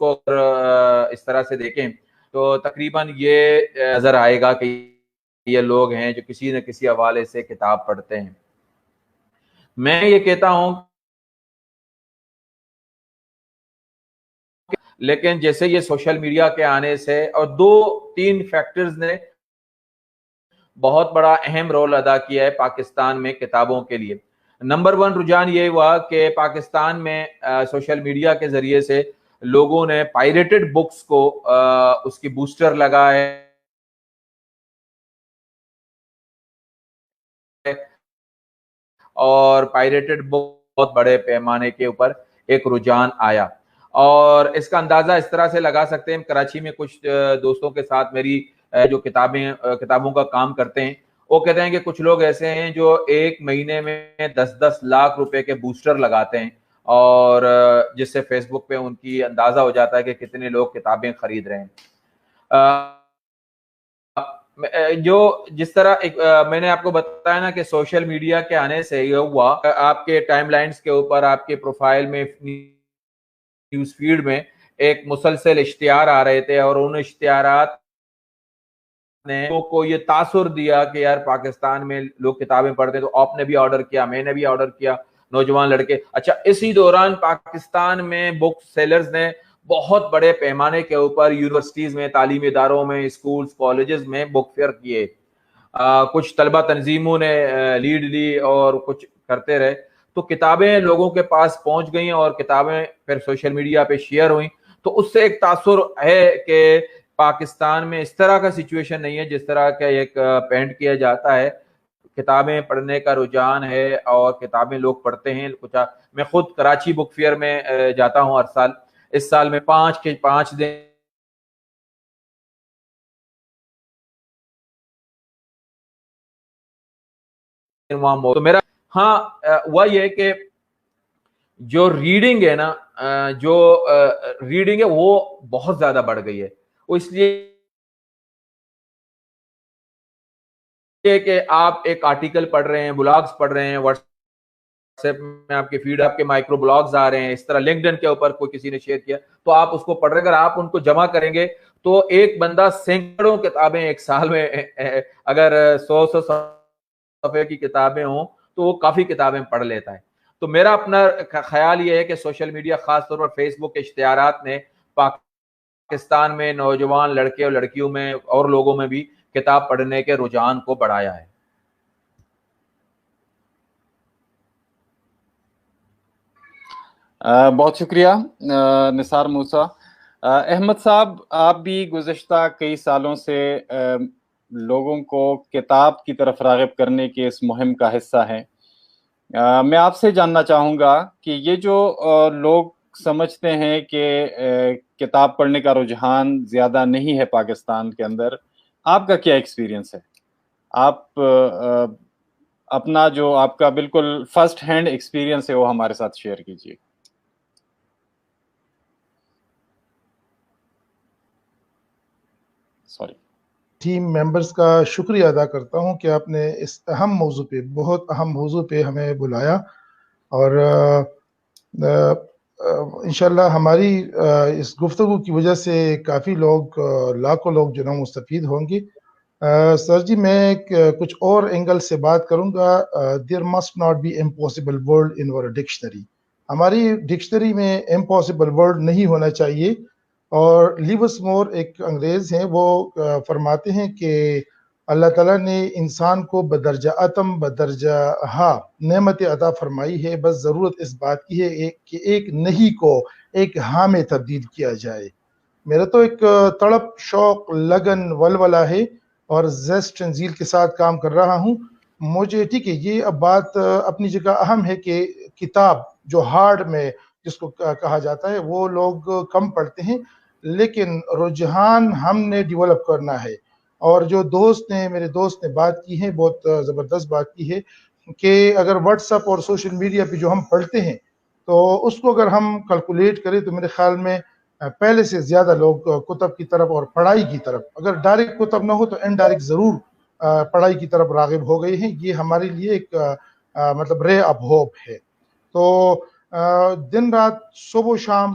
کو اس طرح سے دیکھیں تو تقریباً یہ نظر آئے گا کہ یہ لوگ ہیں جو کسی نہ کسی حوالے سے کتاب پڑھتے ہیں. میں یہ کہتا ہوں لیکن جیسے یہ سوشل میڈیا کے آنے سے اور 2-3 فیکٹرز نے بہت بڑا اہم رول ادا کیا ہے پاکستان میں کتابوں کے لیے. نمبر 1 رجحان یہ ہوا کہ پاکستان میں سوشل میڈیا کے ذریعے سے لوگوں نے پائریٹڈ بکس کو اس کی بوسٹر لگا ہے اور پائریٹڈ بک بہت بڑے پیمانے کے اوپر ایک رجحان آیا. اور اس کا اندازہ اس طرح سے لگا سکتے ہیں, کراچی میں کچھ دوستوں کے ساتھ میری جو کتابوں کا کام کرتے ہیں, وہ کہتے ہیں کہ کچھ لوگ ایسے ہیں جو ایک مہینے میں 10-10 لاکھ روپے کے بوسٹر لگاتے ہیں, اور جس سے فیس بک پہ ان کی اندازہ ہو جاتا ہے کہ کتنے لوگ کتابیں خرید رہے ہیں. جو جس طرح میں نے آپ کو بتایا نا کہ سوشل میڈیا کے آنے سے یہ ہوا, آپ کے ٹائم لائنز کے اوپر, آپ کے پروفائل میں, نیوز فیڈ میں ایک مسلسل اشتہار آ رہے تھے, اور ان اشتہارات نے کو یہ تاثر دیا کہ یار پاکستان میں لوگ کتابیں پڑھتے ہیں, تو آپ نے بھی آرڈر کیا, میں نے بھی آرڈر کیا, نوجوان لڑکے. اچھا, اسی دوران پاکستان میں بک سیلرز نے بہت بڑے پیمانے کے اوپر یونیورسٹیز میں, تعلیمی اداروں میں, اسکولز, کالجز میں بک فیئر کیے. کچھ طلبہ تنظیموں نے لیڈ لی اور کچھ کرتے رہے, تو کتابیں لوگوں کے پاس پہنچ گئیں اور کتابیں پھر سوشل میڈیا پہ شیئر ہوئیں. تو اس سے ایک تاثر ہے کہ پاکستان میں اس طرح کا سچویشن نہیں ہے جس طرح کا ایک پینٹ کیا جاتا ہے. کتابیں پڑھنے کا رجحان ہے اور کتابیں لوگ پڑھتے ہیں. میں خود کراچی بک فیئر میں جاتا ہوں ہر سال. اس سال میں 5 دن تو میرا ہوا یہ کہ جو ریڈنگ ہے نا, جو ریڈنگ ہے وہ بہت زیادہ بڑھ گئی ہے. وہ اس لیے کہ آپ ایک آرٹیکل پڑھ رہے ہیں, بلاگز پڑھ رہے ہیں, واٹس ایپ میں آپ کے فیڈ, آپ کے مائکرو بلاگز آ رہے ہیں, اس طرح لنکڈ ان کے اوپر کوئی کسی نے شیئر کیا, تو آپ اس کو پڑھ رہے ہیں. اگر آپ ان کو جمع کریں گے تو ایک بندہ سینکڑوں کتابیں ایک سال میں, اگر 100 صفحے کی کتابیں ہوں تو وہ کافی کتابیں پڑھ لیتا ہے. تو میرا اپنا خیال یہ ہے کہ سوشل میڈیا, خاص طور پر فیس بک کے اشتہارات نے پاکستان میں نوجوان لڑکے اور لڑکیوں میں اور لوگوں میں بھی کتاب پڑھنے کے رجحان کو بڑھایا ہے. بہت شکریہ نثار موسیٰ. احمد صاحب, آپ بھی گزشتہ کئی سالوں سے لوگوں کو کتاب کی طرف راغب کرنے کے اس مہم کا حصہ ہیں. میں آپ سے جاننا چاہوں گا کہ یہ جو لوگ سمجھتے ہیں کہ کتاب پڑھنے کا رجحان زیادہ نہیں ہے پاکستان کے اندر, آپ کا کیا ایکسپیرینس ہے؟ آپ اپنا جو آپ کا بالکل فرسٹ ہینڈ ایکسپیرینس ہے وہ ہمارے ساتھ شیئر کیجیے. سوری. ٹیم ممبرز کا شکریہ ادا کرتا ہوں کہ آپ نے اس اہم موضوع پہ, بہت اہم موضوع پہ ہمیں بلایا, اور انشاءاللہ ہماری اس گفتگو کی وجہ سے کافی لوگ, لاکھوں لوگ جو نا مستفید ہوں گے. سر جی, میں کچھ اور اینگل سے بات کروں گا. There must not be impossible word in our dictionary. ہماری ڈکشنری میں امپاسبل ورڈ نہیں ہونا چاہیے. اور لیوس مور ایک انگریز ہیں, وہ فرماتے ہیں کہ اللہ تعالیٰ نے انسان کو بدرجہ اتم بدرجہ نعمت عطا فرمائی ہے, بس ضرورت اس بات کی ہے کہ ایک نہیں کو ایک ہاں میں تبدیل کیا جائے. میرا تو ایک تڑپ, شوق, لگن, ولولہ ہے اور زیسٹ اینڈ زیل کے ساتھ کام کر رہا ہوں. مجھے ٹھیک ہے, یہ اب بات اپنی جگہ اہم ہے کہ کتاب جو ہارڈ میں جس کو کہا جاتا ہے وہ لوگ کم پڑھتے ہیں, لیکن رجحان ہم نے ڈیولپ کرنا ہے. اور جو میرے دوست نے بات کی ہے, بہت زبردست بات کی ہے کہ اگر واٹس ایپ اور سوشل میڈیا پہ جو ہم پڑھتے ہیں تو اس کو اگر ہم کیلکولیٹ کریں تو میرے خیال میں پہلے سے زیادہ لوگ کتب کی طرف اور پڑھائی کی طرف, اگر ڈائریکٹ کتب نہ ہو تو انڈائریکٹ ضرور پڑھائی کی طرف راغب ہو گئے ہیں. یہ ہمارے لیے ایک مطلب رے آف ہوپ ہے. تو دن رات, صبح و شام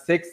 6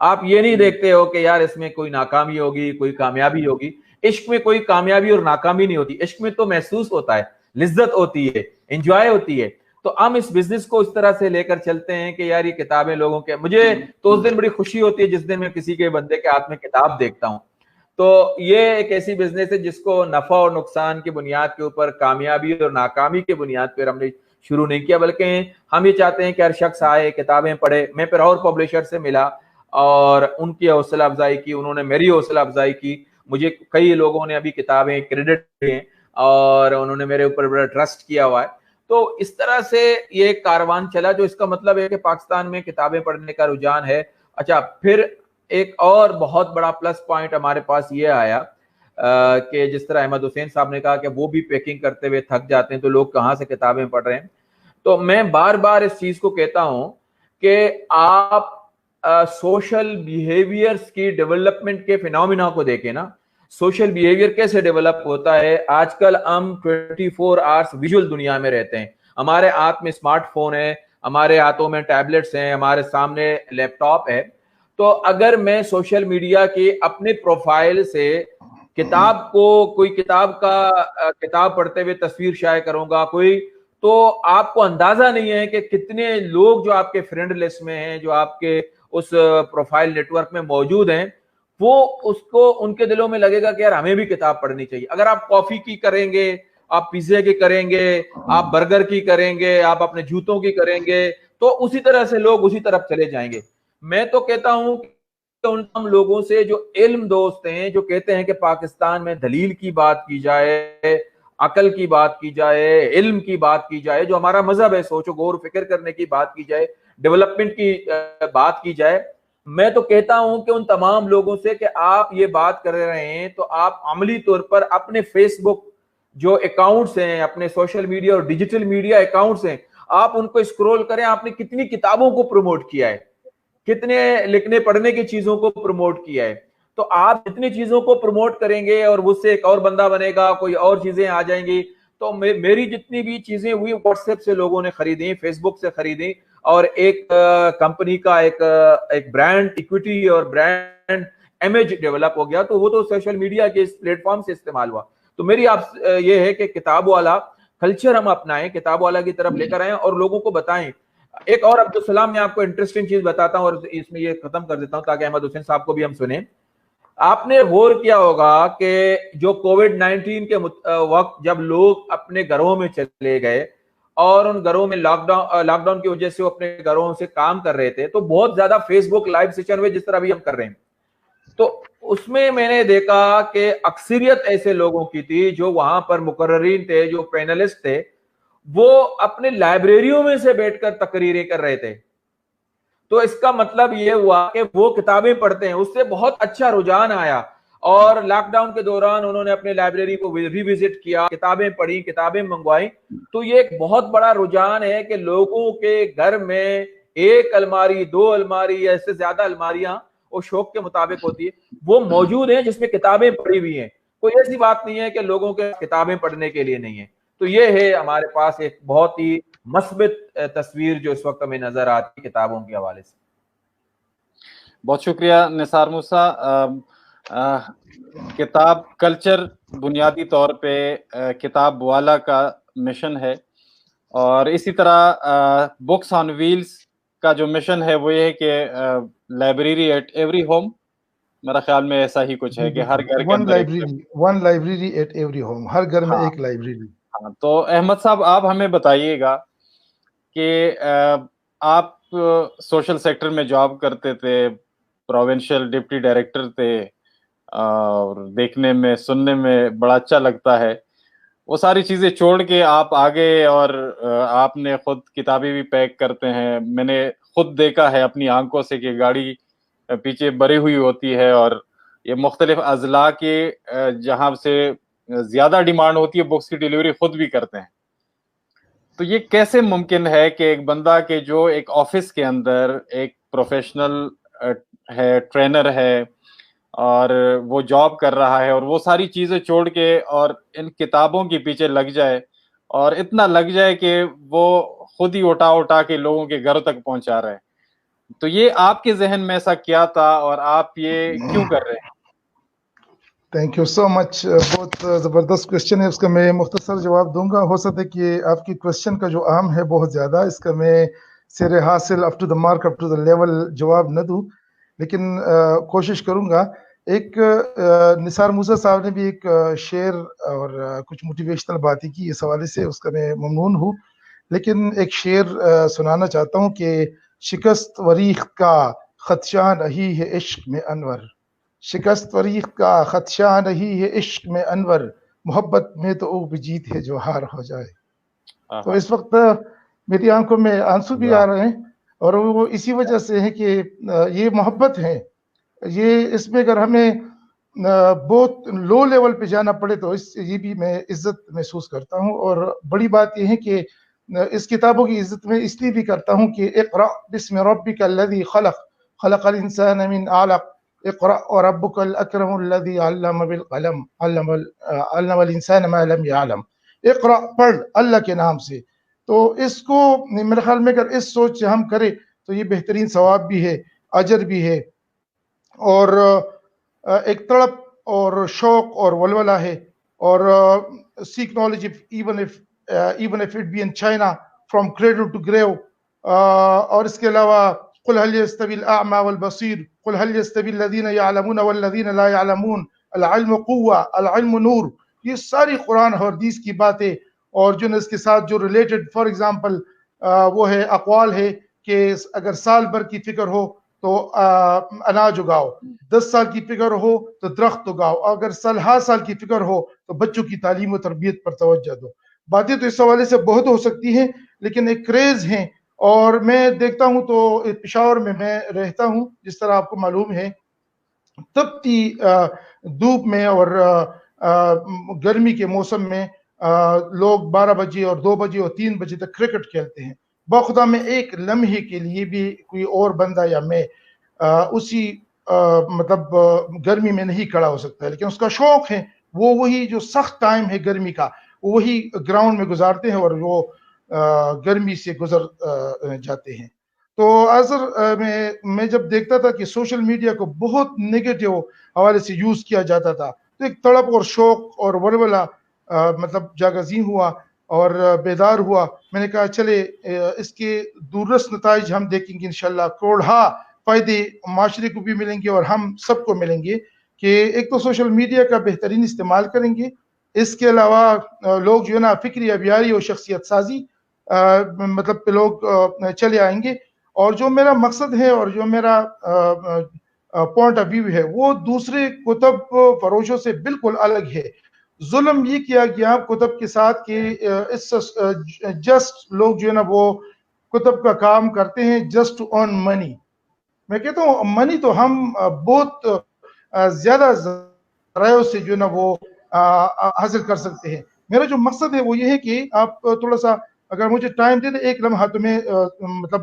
آپ یہ نہیں دیکھتے ہو کہ یار اس میں کوئی ناکامی ہوگی کوئی کامیابی ہوگی. عشق میں کوئی کامیابی اور ناکامی نہیں ہوتی, عشق میں تو محسوس ہوتا ہے, لذت ہوتی ہے, انجوائے ہوتی ہے. تو ہم اس بزنس کو اس طرح سے لے کر چلتے ہیں کہ یار یہ کتابیں لوگوں کے, مجھے تو اس دن بڑی خوشی ہوتی ہے جس دن میں کسی کے بندے کے ہاتھ میں کتاب دیکھتا ہوں. تو یہ ایک ایسی بزنس ہے جس کو نفع اور نقصان کی بنیاد کے اوپر, کامیابی اور ناکامی کی بنیاد پر ہم نے شروع نہیں کیا, بلکہ ہم یہ چاہتے ہیں کہ ہر شخص آئے, کتابیں پڑھے. میں پھر اور پبلشر سے ملا اور ان کی حوصلہ افزائی کی, انہوں نے میری حوصلہ افزائی کی. مجھے کئی لوگوں نے ابھی کتابیں کریڈٹ دی ہیں اور انہوں نے میرے اوپر بڑا ٹرسٹ کیا ہوا ہے. تو اس طرح سے یہ ایک کاروان چلا, جو اس کا مطلب ہے کہ پاکستان میں کتابیں پڑھنے کا رجحان ہے. اچھا, پھر ایک اور بہت بڑا پلس پوائنٹ ہمارے پاس یہ آیا کہ جس طرح احمد حسین صاحب نے کہا کہ وہ بھی پیکنگ کرتے ہوئے تھک جاتے ہیں تو لوگ کہاں سے کتابیں پڑھ رہے ہیں. تو میں بار بار اس چیز کو کہتا ہوں کہ آپ سوشل بیہیویئرز کی ڈیولپمنٹ کے فینومینا کو دیکھیں نا. سوشل بیہیویئر کیسے ڈیولپ ہوتا ہے. آج کل ہم 24 آورس ویژول دنیا میں رہتے ہیں. ہمارے ہاتھ میں اسمارٹ فون ہے, ہمارے ہاتھوں میں ٹیبلٹس ہیں, ہمارے سامنے لیپ ٹاپ ہے. تو اگر میں سوشل میڈیا کے اپنے پروفائل سے کتاب کو, کوئی کتاب پڑھتے ہوئے تصویر شائع کروں گا کوئی, تو آپ کو اندازہ نہیں ہے کہ کتنے لوگ جو آپ کے فرینڈ لسٹ میں ہیں, جو آپ کے اس پروفائل نیٹ ورک میں موجود ہیں, وہ اس کو ان کے دلوں میں لگے گا کہ یار ہمیں بھی کتاب پڑھنی چاہیے. اگر آپ کافی کی کریں گے, آپ پیزے کی کریں گے, آپ برگر کی کریں گے, آپ اپنے جوتوں کی کریں گے, تو اسی طرح سے لوگ اسی طرف چلے جائیں گے. میں تو کہتا ہوں کہ ان لوگوں سے جو علم دوست ہیں, جو کہتے ہیں کہ پاکستان میں دلیل کی بات کی جائے, عقل کی بات کی جائے, علم کی بات کی جائے, جو ہمارا مذہب ہے, سوچ و غور فکر کرنے کی بات کی جائے, ڈیولپمنٹ کی بات کی جائے, میں تو کہتا ہوں کہ ان تمام لوگوں سے کہ آپ یہ بات کر رہے ہیں تو آپ عملی طور پر اپنے فیس بک جو اکاؤنٹس ہیں, اپنے سوشل میڈیا اور ڈیجیٹل میڈیا اکاؤنٹس ہیں, آپ ان کو اسکرول کریں. آپ نے کتنی کتابوں کو پروموٹ کیا ہے, کتنے لکھنے پڑھنے کی چیزوں کو پروموٹ کیا ہے. تو آپ جتنی چیزوں کو پروموٹ کریں گے اور اس سے ایک اور بندہ بنے گا, کوئی اور چیزیں آ جائیں گی. تو میری جتنی بھی چیزیں ہوئی واٹس ایپ سے لوگوں نے خریدی, فیس بک سے خریدی, اور ایک کمپنی کا ایک برانڈ ایکویٹی اور برانڈ امیج ڈیولپ ہو گیا. تو وہ تو سوشل میڈیا کے اس پلیٹ فارم سے استعمال ہوا. تو میری آپ یہ ہے کہ کتاب والا کلچر ہم اپنائیں, کتاب والا کی طرف لے کر آئیں اور لوگوں کو بتائیں. ایک اور عبدالسلام, میں آپ کو انٹرسٹنگ چیز بتاتا ہوں اور اس میں یہ ختم کر دیتا ہوں تاکہ احمد حسین صاحب کو بھی ہم سنیں. آپ نے غور کیا ہوگا کہ جو کووڈ-19 کے وقت جب لوگ اپنے گھروں میں چلے گئے اور ان گھروں میں لاک ڈاؤن کی وجہ سے وہ اپنے گھروں سے کام کر رہے تھے, تو بہت زیادہ فیس بک لائیو سیشن ہوئے جس طرح بھی ہم کر رہے ہیں. تو اس میں نے دیکھا کہ اکثریت ایسے لوگوں کی تھی جو وہاں پر مقررین تھے, جو پینلسٹ تھے, وہ اپنے لائبریریوں میں سے بیٹھ کر تقریریں کر رہے تھے. تو اس کا مطلب یہ ہوا کہ وہ کتابیں پڑھتے ہیں. اس سے بہت اچھا رجحان آیا اور لاک ڈاؤن کے دوران انہوں نے اپنے لائبریری کو ری وزٹ کیا, کتابیں پڑھی, کتابیں منگوائی. تو یہ ایک بہت بڑا رجحان ہے کہ لوگوں کے گھر میں ایک الماری, 2 الماری یا اس سے زیادہ الماریاں وہ شوق کے مطابق ہوتی ہے, وہ موجود ہیں جس میں کتابیں پڑھی ہوئی ہیں. کوئی ایسی بات نہیں ہے کہ لوگوں کے کتابیں پڑھنے کے لیے نہیں ہے. تو یہ ہے ہمارے پاس ایک بہت ہی مثبت تصویر جو اس وقت ہمیں نظر آتی ہے کتابوں کے حوالے سے. بہت شکریہ نثار موسیٰ. کتاب کلچر بنیادی طور پہ کتاب والا کا مشن ہے, اور اسی طرح بکس آن ویلز کا جو مشن ہے وہ یہ ہے کہ لائبریری ایٹ ایوری ہوم. میرا خیال میں ایسا ہی کچھ ہے کہ ہر گھر کے اندر one library at every home, ہر گھر میں ایک لائبریری. ہاں, تو احمد صاحب آپ ہمیں بتائیے گا کہ آپ سوشل سیکٹر میں جاب کرتے تھے, پروونشل ڈپٹی ڈائریکٹر تھے, اور دیکھنے میں سننے میں بڑا اچھا لگتا ہے. وہ ساری چیزیں چھوڑ کے آپ آگے اور آپ نے خود کتابیں بھی پیک کرتے ہیں. میں نے خود دیکھا ہے اپنی آنکھوں سے کہ گاڑی پیچھے بری ہوئی ہوتی ہے, اور یہ مختلف اضلاع کے جہاں سے زیادہ ڈیمانڈ ہوتی ہے بکس کی ڈیلیوری خود بھی کرتے ہیں. تو یہ کیسے ممکن ہے کہ ایک بندہ کے جو ایک آفس کے اندر ایک پروفیشنل ہے, ٹرینر ہے, اور وہ جاب کر رہا ہے, اور وہ ساری چیزیں چھوڑ کے اور ان کتابوں کے پیچھے لگ جائے, اور اتنا لگ جائے کہ وہ خود ہی اٹھا کے لوگوں کے گھروں تک پہنچا رہے ہیں. تو یہ آپ کے ذہن میں ایسا کیا تھا اور آپ یہ کیوں کر رہے ہیں؟ تھینک یو سو مچ. بہت زبردست کوشچن ہے, اس کا میں مختصر جواب دوں گا. ہو سکتا ہے کہ آپ کی کوشچن کا جو عام ہے بہت زیادہ, اس کا میں سیر حاصل up to the mark up to the level جواب نہ دوں, لیکن کوشش کروں گا. ایک نثار موسیٰ صاحب نے بھی ایک شعر اور کچھ موٹیویشنل باتیں کی اس حوالے سے, اس کا میں ممنون ہوں. لیکن ایک شعر سنانا چاہتا ہوں کہ شکست وریخ کا خدشہ نہیں ہے عشق میں انور, شکست وریخ کا خدشہ نہیں ہے عشق میں انور, محبت میں تو وہ بھی جیت ہے جو ہار ہو جائے. تو اس وقت میری آنکھوں میں آنسو بھی آ رہے ہیں, اور وہ اسی وجہ سے ہے کہ یہ محبت ہے. یہ اس میں اگر ہمیں بہت لو لیول پہ جانا پڑے تو یہ بھی میں عزت محسوس کرتا ہوں. اور بڑی بات یہ ہے کہ اس کتابوں کی عزت میں اس لیے بھی کرتا ہوں کہ اقرأ بسم ربک الذی خلق خلق الانسان من علق اقرأ وربک الاکرم الذی علم بالقلم علم الانسان ما لم يعلم. اقرأ پڑھ اللہ کے نام سے. تو اس کو میرے خیال میں اگر اس سوچ سے ہم کریں تو یہ بہترین ثواب بھی ہے, اجر بھی ہے, اور ایک تڑپ اور شوق اور ولولہ ہے. اور seek knowledge even if it be in China from cradle to grave. اور اس کے علاوہ قل هل يستوي الأعمى والبصير قل هل يستوي الذين يعلمون والذين لا يعلمون العلم قوة العلم نور. یہ ساری قرآن اور حدیث کی باتیں, اور جو اس کے ساتھ جو ریلیٹڈ فار ایگزامپل وہ ہے اقوال ہے کہ اگر سال بھر کی فکر ہو تو اناج اگاؤ, 10 سال کی فکر ہو تو درخت اگاؤ, اگر سال کی فکر ہو تو بچوں کی تعلیم و تربیت پر توجہ دو. باتیں تو اس حوالے سے بہت ہو سکتی ہیں, لیکن ایک کریز ہیں. اور میں دیکھتا ہوں تو پشاور میں رہتا ہوں, جس طرح آپ کو معلوم ہے تپتی دھوپ میں اور گرمی کے موسم میں لوگ 12 بجے اور 2 بجے اور 3 بجے تک کرکٹ کھیلتے ہیں. بخدا میں ایک لمحے کے لیے بھی کوئی اور بندہ یا میں اسی مطلب گرمی میں نہیں کھڑا ہو سکتا ہے, لیکن اس کا شوق ہے. وہ وہی جو سخت ٹائم ہے گرمی کا وہی گراؤنڈ میں گزارتے ہیں اور وہ گرمی سے گزر جاتے ہیں. تو اثر میں جب دیکھتا تھا کہ سوشل میڈیا کو بہت نیگیٹو حوالے سے یوز کیا جاتا تھا, تو ایک تڑپ اور شوق اور ولولہ مطلب جاگزین ہوا اور بیدار ہوا. میں نے کہا چلے اس کے دوررس نتائج ہم دیکھیں گے انشاءاللہ. کروڑہا فائدے معاشرے کو بھی ملیں گے اور ہم سب کو ملیں گے کہ ایک تو سوشل میڈیا کا بہترین استعمال کریں گے. اس کے علاوہ لوگ جو ہے نا فکری ابیاری اور شخصیت سازی مطلب پہ لوگ چلے آئیں گے. اور جو میرا مقصد ہے اور جو میرا پوائنٹ آف ویو ہے وہ دوسرے کتب فروشوں سے بالکل الگ ہے. ظلم یہ کیا گیا کتب کے ساتھ کہ جسٹ لوگ جو ہے نا وہ کتب کا کام کرتے ہیں جسٹ ٹو ارن منی. میں کہتا ہوں منی تو ہم بہت زیادہ ذرائع سے جو ہے نا وہ حاصل کر سکتے ہیں. میرا جو مقصد ہے وہ یہ ہے کہ آپ تھوڑا سا اگر مجھے ٹائم دے دیں ایک لمحہ تو میں مطلب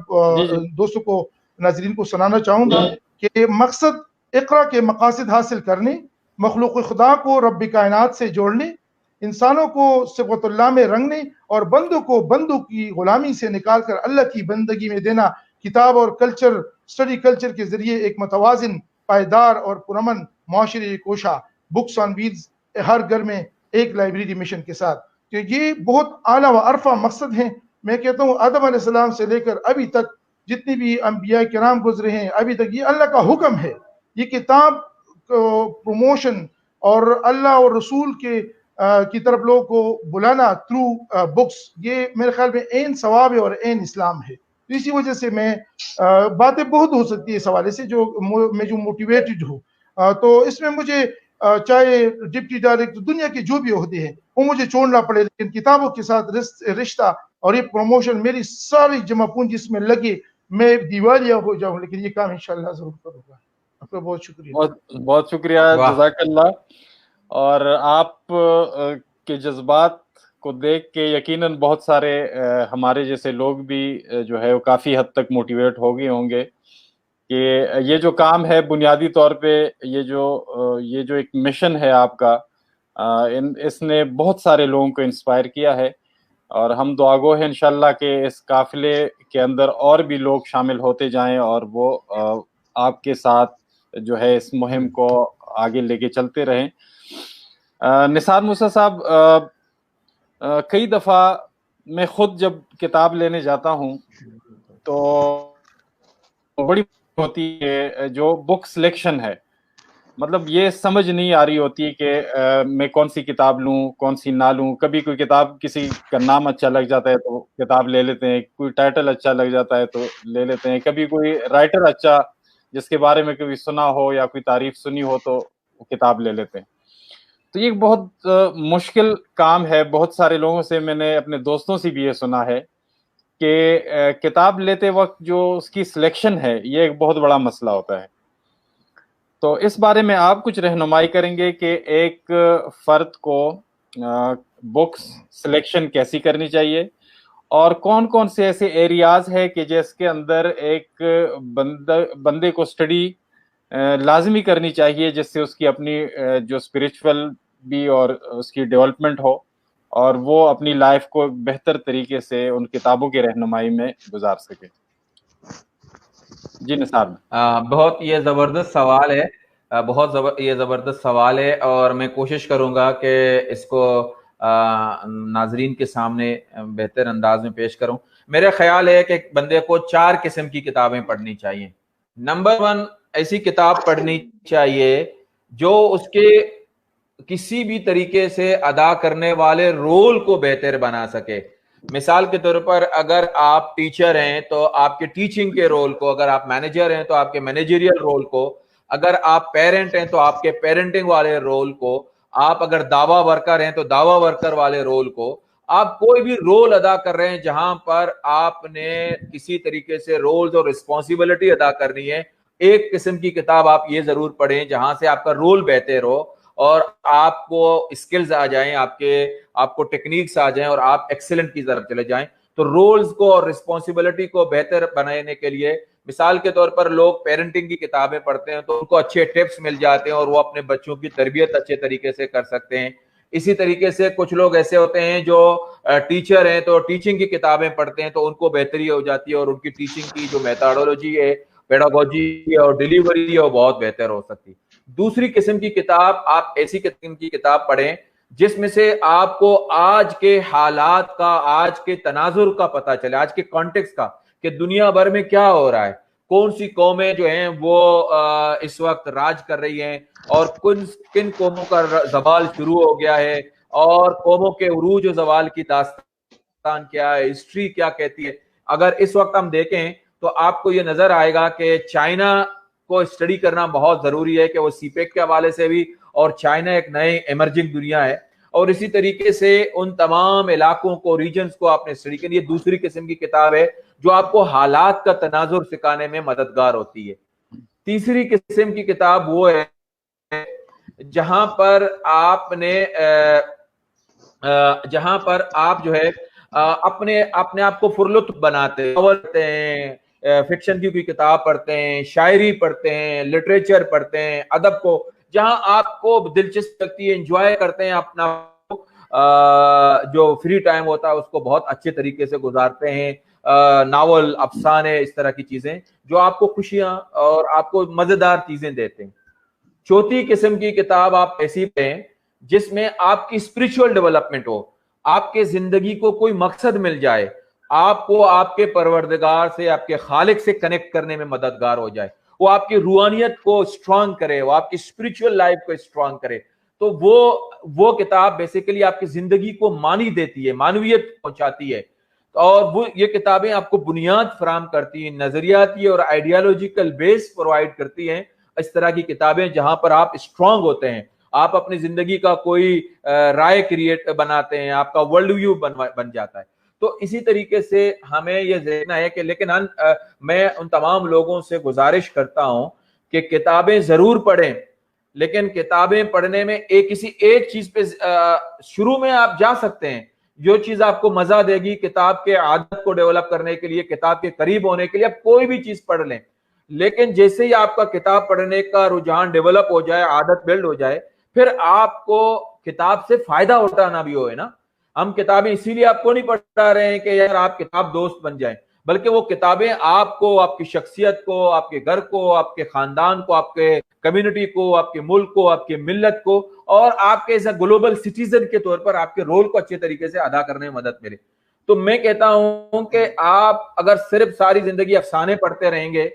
دوستوں کو ناظرین کو سنانا چاہوں گا کہ مقصد اقرا کے مقاصد حاصل کرنے, مخلوق خدا کو رب کائنات سے جوڑنے, انسانوں کو صبغت اللہ میں رنگنے اور بندوں کو بندوں کی غلامی سے نکال کر اللہ کی بندگی میں دینا. کتاب اور کلچر اسٹڈی کلچر کے ذریعے ایک متوازن پائیدار اور پرامن معاشرے کوشا بکس آن ویلز ہر گھر میں ایک لائبریری مشن کے ساتھ. کہ یہ بہت اعلیٰ و عرفہ مقصد ہیں. میں کہتا ہوں آدم علیہ السلام سے لے کر ابھی تک جتنی بھی انبیاء کرام گزرے ہیں ابھی تک یہ اللہ کا حکم ہے. یہ کتاب پروموشن اور اللہ اور رسول کی طرف لوگوں کو بلانا تھرو بکس, یہ میرے خیال میں عین ثواب ہے اور عین اسلام ہے. اسی وجہ سے میں باتیں بہت ہو سکتی ہے اس حوالے سے میں جو موٹیویٹڈ ہوں. تو اس میں مجھے چاہے ڈپٹی ڈائریکٹر دنیا کے جو بھی عہدے ہیں وہ مجھے چھوڑنا پڑے, لیکن کتابوں کے ساتھ رشتہ اور یہ پروموشن میری ساری جمع پونجی اس میں لگے, میں دیوالیہ ہو جاؤں, لیکن یہ کام انشاءاللہ ضرور کروں گا. آپ کا بہت شکریہ. بہت شکریہ, جزاک اللہ. اور آپ کے جذبات کو دیکھ کے یقیناً بہت سارے ہمارے جیسے لوگ بھی جو ہے وہ کافی حد تک موٹیویٹ ہو گئے ہوں گے کہ یہ جو کام ہے بنیادی طور پہ یہ جو ایک مشن ہے آپ کا, اس نے بہت سارے لوگوں کو انسپائر کیا ہے. اور ہم دعا گو ہیں انشاءاللہ کہ اس قافلے کے اندر اور بھی لوگ شامل ہوتے جائیں اور وہ آپ کے ساتھ جو ہے اس مہم کو آگے لے کے چلتے رہیں. نثار موسیٰ صاحب، کئی دفعہ میں خود جب کتاب لینے جاتا ہوں تو بڑی ہوتی ہے جو بک سلیکشن ہے، مطلب یہ سمجھ نہیں آ رہی ہوتی کہ میں کون سی کتاب لوں کون سی نہ لوں. کبھی کوئی کتاب کسی کا نام اچھا لگ جاتا ہے تو کتاب لے لیتے ہیں، کوئی ٹائٹل اچھا لگ جاتا ہے تو لے لیتے ہیں، کبھی کوئی رائٹر اچھا جس کے بارے میں کبھی سنا ہو یا کوئی تعریف سنی ہو تو کتاب لے لیتے ہیں. تو یہ بہت مشکل کام ہے. بہت سارے لوگوں سے میں نے اپنے دوستوں سے بھی یہ سنا ہے کہ کتاب لیتے وقت جو اس کی سلیکشن ہے یہ ایک بہت بڑا مسئلہ ہوتا ہے. تو اس بارے میں آپ کچھ رہنمائی کریں گے کہ ایک فرد کو بکس سلیکشن کیسی کرنی چاہیے اور کون کون سے ایسے ایریاز ہے کہ جس کے اندر ایک بندے کو اسٹڈی لازمی کرنی چاہیے جس سے اس کی اپنی جو اسپرچول بھی اور اس کی ڈیولپمنٹ ہو اور وہ اپنی لائف کو بہتر طریقے سے ان کتابوں کی رہنمائی میں گزار سکے. جی نثار. بہت یہ زبردست سوال ہے، یہ زبردست سوال ہے، اور میں کوشش کروں گا کہ اس کو ناظرین کے سامنے بہتر انداز میں پیش کروں. میرا خیال ہے کہ بندے کو 4 قسم کی کتابیں پڑھنی چاہیے. نمبر 1، ایسی کتاب پڑھنی چاہیے جو اس کے کسی بھی طریقے سے ادا کرنے والے رول کو بہتر بنا سکے. مثال کے طور پر اگر آپ ٹیچر ہیں تو آپ کے ٹیچنگ کے رول کو، اگر آپ مینیجر ہیں تو آپ کے مینیجریل رول کو، اگر آپ پیرنٹ ہیں تو آپ کے پیرنٹنگ والے رول کو، آپ اگر دعوی ورکر ہیں تو دعوی ورکر والے رول کو، آپ کوئی بھی رول ادا کر رہے ہیں جہاں پر آپ نے کسی طریقے سے رولز اور رسپانسبلٹی ادا کرنی ہے، ایک قسم کی کتاب آپ یہ ضرور پڑھیں جہاں سے آپ کا رول بہتر ہو اور آپ کو اسکلز آ جائیں، آپ کو ٹیکنیکس آ جائیں اور آپ ایکسلنٹ کی طرف چلے جائیں. تو رولز کو اور رسپانسبلٹی کو بہتر بنانے کے لیے مثال کے طور پر لوگ پیرنٹنگ کی کتابیں پڑھتے ہیں تو ان کو اچھے ٹپس مل جاتے ہیں اور وہ اپنے بچوں کی تربیت اچھے طریقے سے کر سکتے ہیں. اسی طریقے سے کچھ لوگ ایسے ہوتے ہیں جو ٹیچر ہیں تو ٹیچنگ کی کتابیں پڑھتے ہیں تو ان کو بہتری ہو جاتی ہے اور ان کی ٹیچنگ کی جو میتھڈولوجی ہے، پیڈاگوجی اور ڈیلیوری ہے وہ بہت بہتر ہو سکتی. دوسری قسم کی کتاب، آپ ایسی قسم کی کتاب پڑھیں جس میں سے آپ کو آج کے حالات کا، آج کے تناظر کا پتہ چلے، آج کے کانٹیکس کا، کہ دنیا بھر میں کیا ہو رہا ہے، کون سی قومیں جو ہیں وہ اس وقت راج کر رہی ہیں اور کن قوموں کا زوال شروع ہو گیا ہے اور قوموں کے عروج و زوال کی داستان کیا ہے، ہسٹری کیا کہتی ہے. اگر اس وقت ہم دیکھیں تو آپ کو یہ نظر آئے گا کہ چائنا کو اسٹڈی کرنا بہت ضروری ہے کہ وہ سی پیک کے حوالے سے بھی، اور چائنا ایک نئے ایمرجنگ دنیا ہے، اور اسی طریقے سے ان تمام علاقوں کو، ریجنز کو آپ نے اسٹڈی کرنی ہے. دوسری قسم کی کتاب ہے جو آپ کو حالات کا تناظر سکھانے میں مددگار ہوتی ہے. تیسری قسم کی کتاب وہ ہے جہاں پر آپ جو ہے اپنے آپ کو پرلطف بناتے ہیں، فکشن کی کوئی کتاب پڑھتے ہیں، شاعری پڑھتے ہیں، لٹریچر پڑھتے ہیں، ادب کو جہاں آپ کو دلچسپ لگتی ہے، انجوائے کرتے ہیں، اپنا جو فری ٹائم ہوتا ہے اس کو بہت اچھے طریقے سے گزارتے ہیں. ناول، افسانے، اس طرح کی چیزیں جو آپ کو خوشیاں اور آپ کو مزیدار چیزیں دیتے ہیں. چوتھی قسم کی کتاب آپ ایسی پڑھیں جس میں آپ کی اسپرچول ڈیولپمنٹ ہو، آپ کے زندگی کو کوئی مقصد مل جائے، آپ کو آپ کے پروردگار سے، آپ کے خالق سے کنیکٹ کرنے میں مددگار ہو جائے، وہ آپ کی روحانیت کو اسٹرانگ کرے، وہ آپ کی اسپرچول لائف کو اسٹرانگ کرے. تو وہ کتاب بیسیکلی آپ کی زندگی کو معنی دیتی ہے، معنویت پہنچاتی ہے، اور وہ یہ کتابیں آپ کو بنیاد فراہم کرتی ہیں، نظریاتی اور آئیڈیالوجیکل بیس پرووائڈ کرتی ہیں. اس طرح کی کتابیں جہاں پر آپ اسٹرانگ ہوتے ہیں، آپ اپنی زندگی کا کوئی رائے کریٹ بناتے ہیں، آپ کا ورلڈ ویو بن جاتا ہے. تو اسی طریقے سے ہمیں یہ دیکھنا ہے کہ لیکن میں ان تمام لوگوں سے گزارش کرتا ہوں کہ کتابیں ضرور پڑھیں، لیکن کتابیں پڑھنے میں کسی ایک چیز پہ شروع میں آپ جا سکتے ہیں، جو چیز آپ کو مزہ دے گی کتاب کے عادت کو ڈیولپ کرنے کے لیے، کتاب کے قریب ہونے کے لیے آپ کوئی بھی چیز پڑھ لیں. لیکن جیسے ہی آپ کا کتاب پڑھنے کا رجحان ڈیولپ ہو جائے، عادت بلڈ ہو جائے، پھر آپ کو کتاب سے فائدہ اٹھانا بھی ہوئے نا. ہم کتابیں اسی لیے آپ کو نہیں پڑھا رہے ہیں کہ یار آپ کتاب دوست بن جائیں، بلکہ وہ کتابیں آپ کو، آپ کی شخصیت کو، آپ کے گھر کو، آپ کے خاندان کو، آپ کے کمیونٹی کو، آپ کے ملک کو، آپ کی ملت کو، اور آپ کے ایسا گلوبل سٹیزن کے طور پر آپ کے رول کو اچھے طریقے سے ادا کرنے میں مدد ملے. تو میں کہتا ہوں کہ آپ اگر صرف ساری زندگی افسانے پڑھتے رہیں گے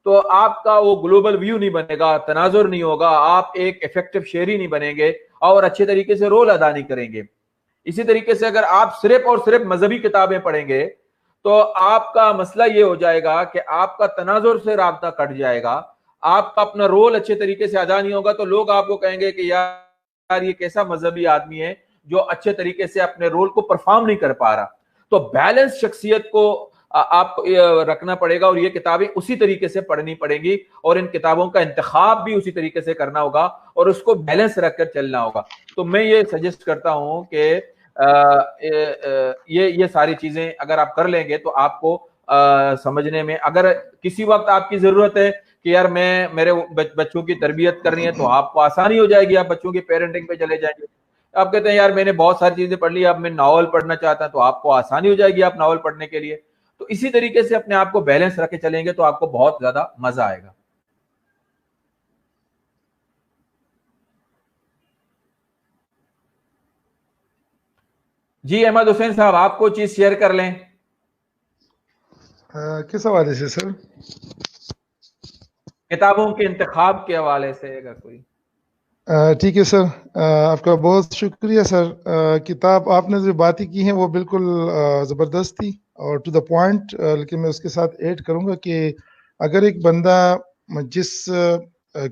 تو آپ کا وہ گلوبل ویو نہیں بنے گا، تناظر نہیں ہوگا، آپ ایک ایفیکٹو شہری نہیں بنیں گے اور اچھے طریقے سے رول ادا نہیں کریں گے. اسی طریقے سے اگر آپ صرف اور صرف مذہبی کتابیں پڑھیں گے تو آپ کا مسئلہ یہ ہو جائے گا کہ آپ کا تناظر سے رابطہ کٹ جائے گا، آپ کا اپنا رول اچھے طریقے سے ادا نہیں ہوگا، تو لوگ آپ کو کہیں گے کہ یار یہ کیسا مذہبی آدمی ہے جو اچھے طریقے سے اپنے رول کو پرفارم نہیں کر پا رہا. تو بیلنس شخصیت کو آپ رکھنا پڑے گا، اور یہ کتابیں اسی طریقے سے پڑھنی پڑیں گی، اور ان کتابوں کا انتخاب بھی اسی طریقے سے کرنا ہوگا اور اس کو بیلنس رکھ کر چلنا ہوگا. تو میں یہ سجیسٹ کرتا ہوں کہ یہ ساری چیزیں اگر آپ کر لیں گے تو آپ کو سمجھنے میں، اگر کسی وقت آپ کی ضرورت ہے کہ یار میں میرے بچوں کی تربیت کرنی ہے تو آپ کو آسانی ہو جائے گی، آپ بچوں کی پیرنٹنگ پہ چلے جائیں گے. آپ کہتے ہیں یار میں نے بہت ساری چیزیں پڑھ لی، اب میں ناول پڑھنا چاہتا ہوں، تو آپ کو آسانی ہو جائے گی آپ ناول پڑھنے کے لیے. تو اسی طریقے سے اپنے آپ کو بیلنس رکھ کے چلیں گے تو آپ کو بہت زیادہ مزہ آئے گا. جی احمد حسین صاحب، آپ کو چیز شیئر کر لیں. کس حوالے سے سر؟ کتابوں کے انتخاب کے حوالے سے اگر کوئی. ٹھیک ہے سر، آپ کا بہت شکریہ سر. کتاب آپ نے جو باتیں کی ہیں وہ بالکل زبردست تھی اور ٹو دا پوائنٹ، لیکن میں اس کے ساتھ ایڈ کروں گا کہ اگر ایک بندہ جس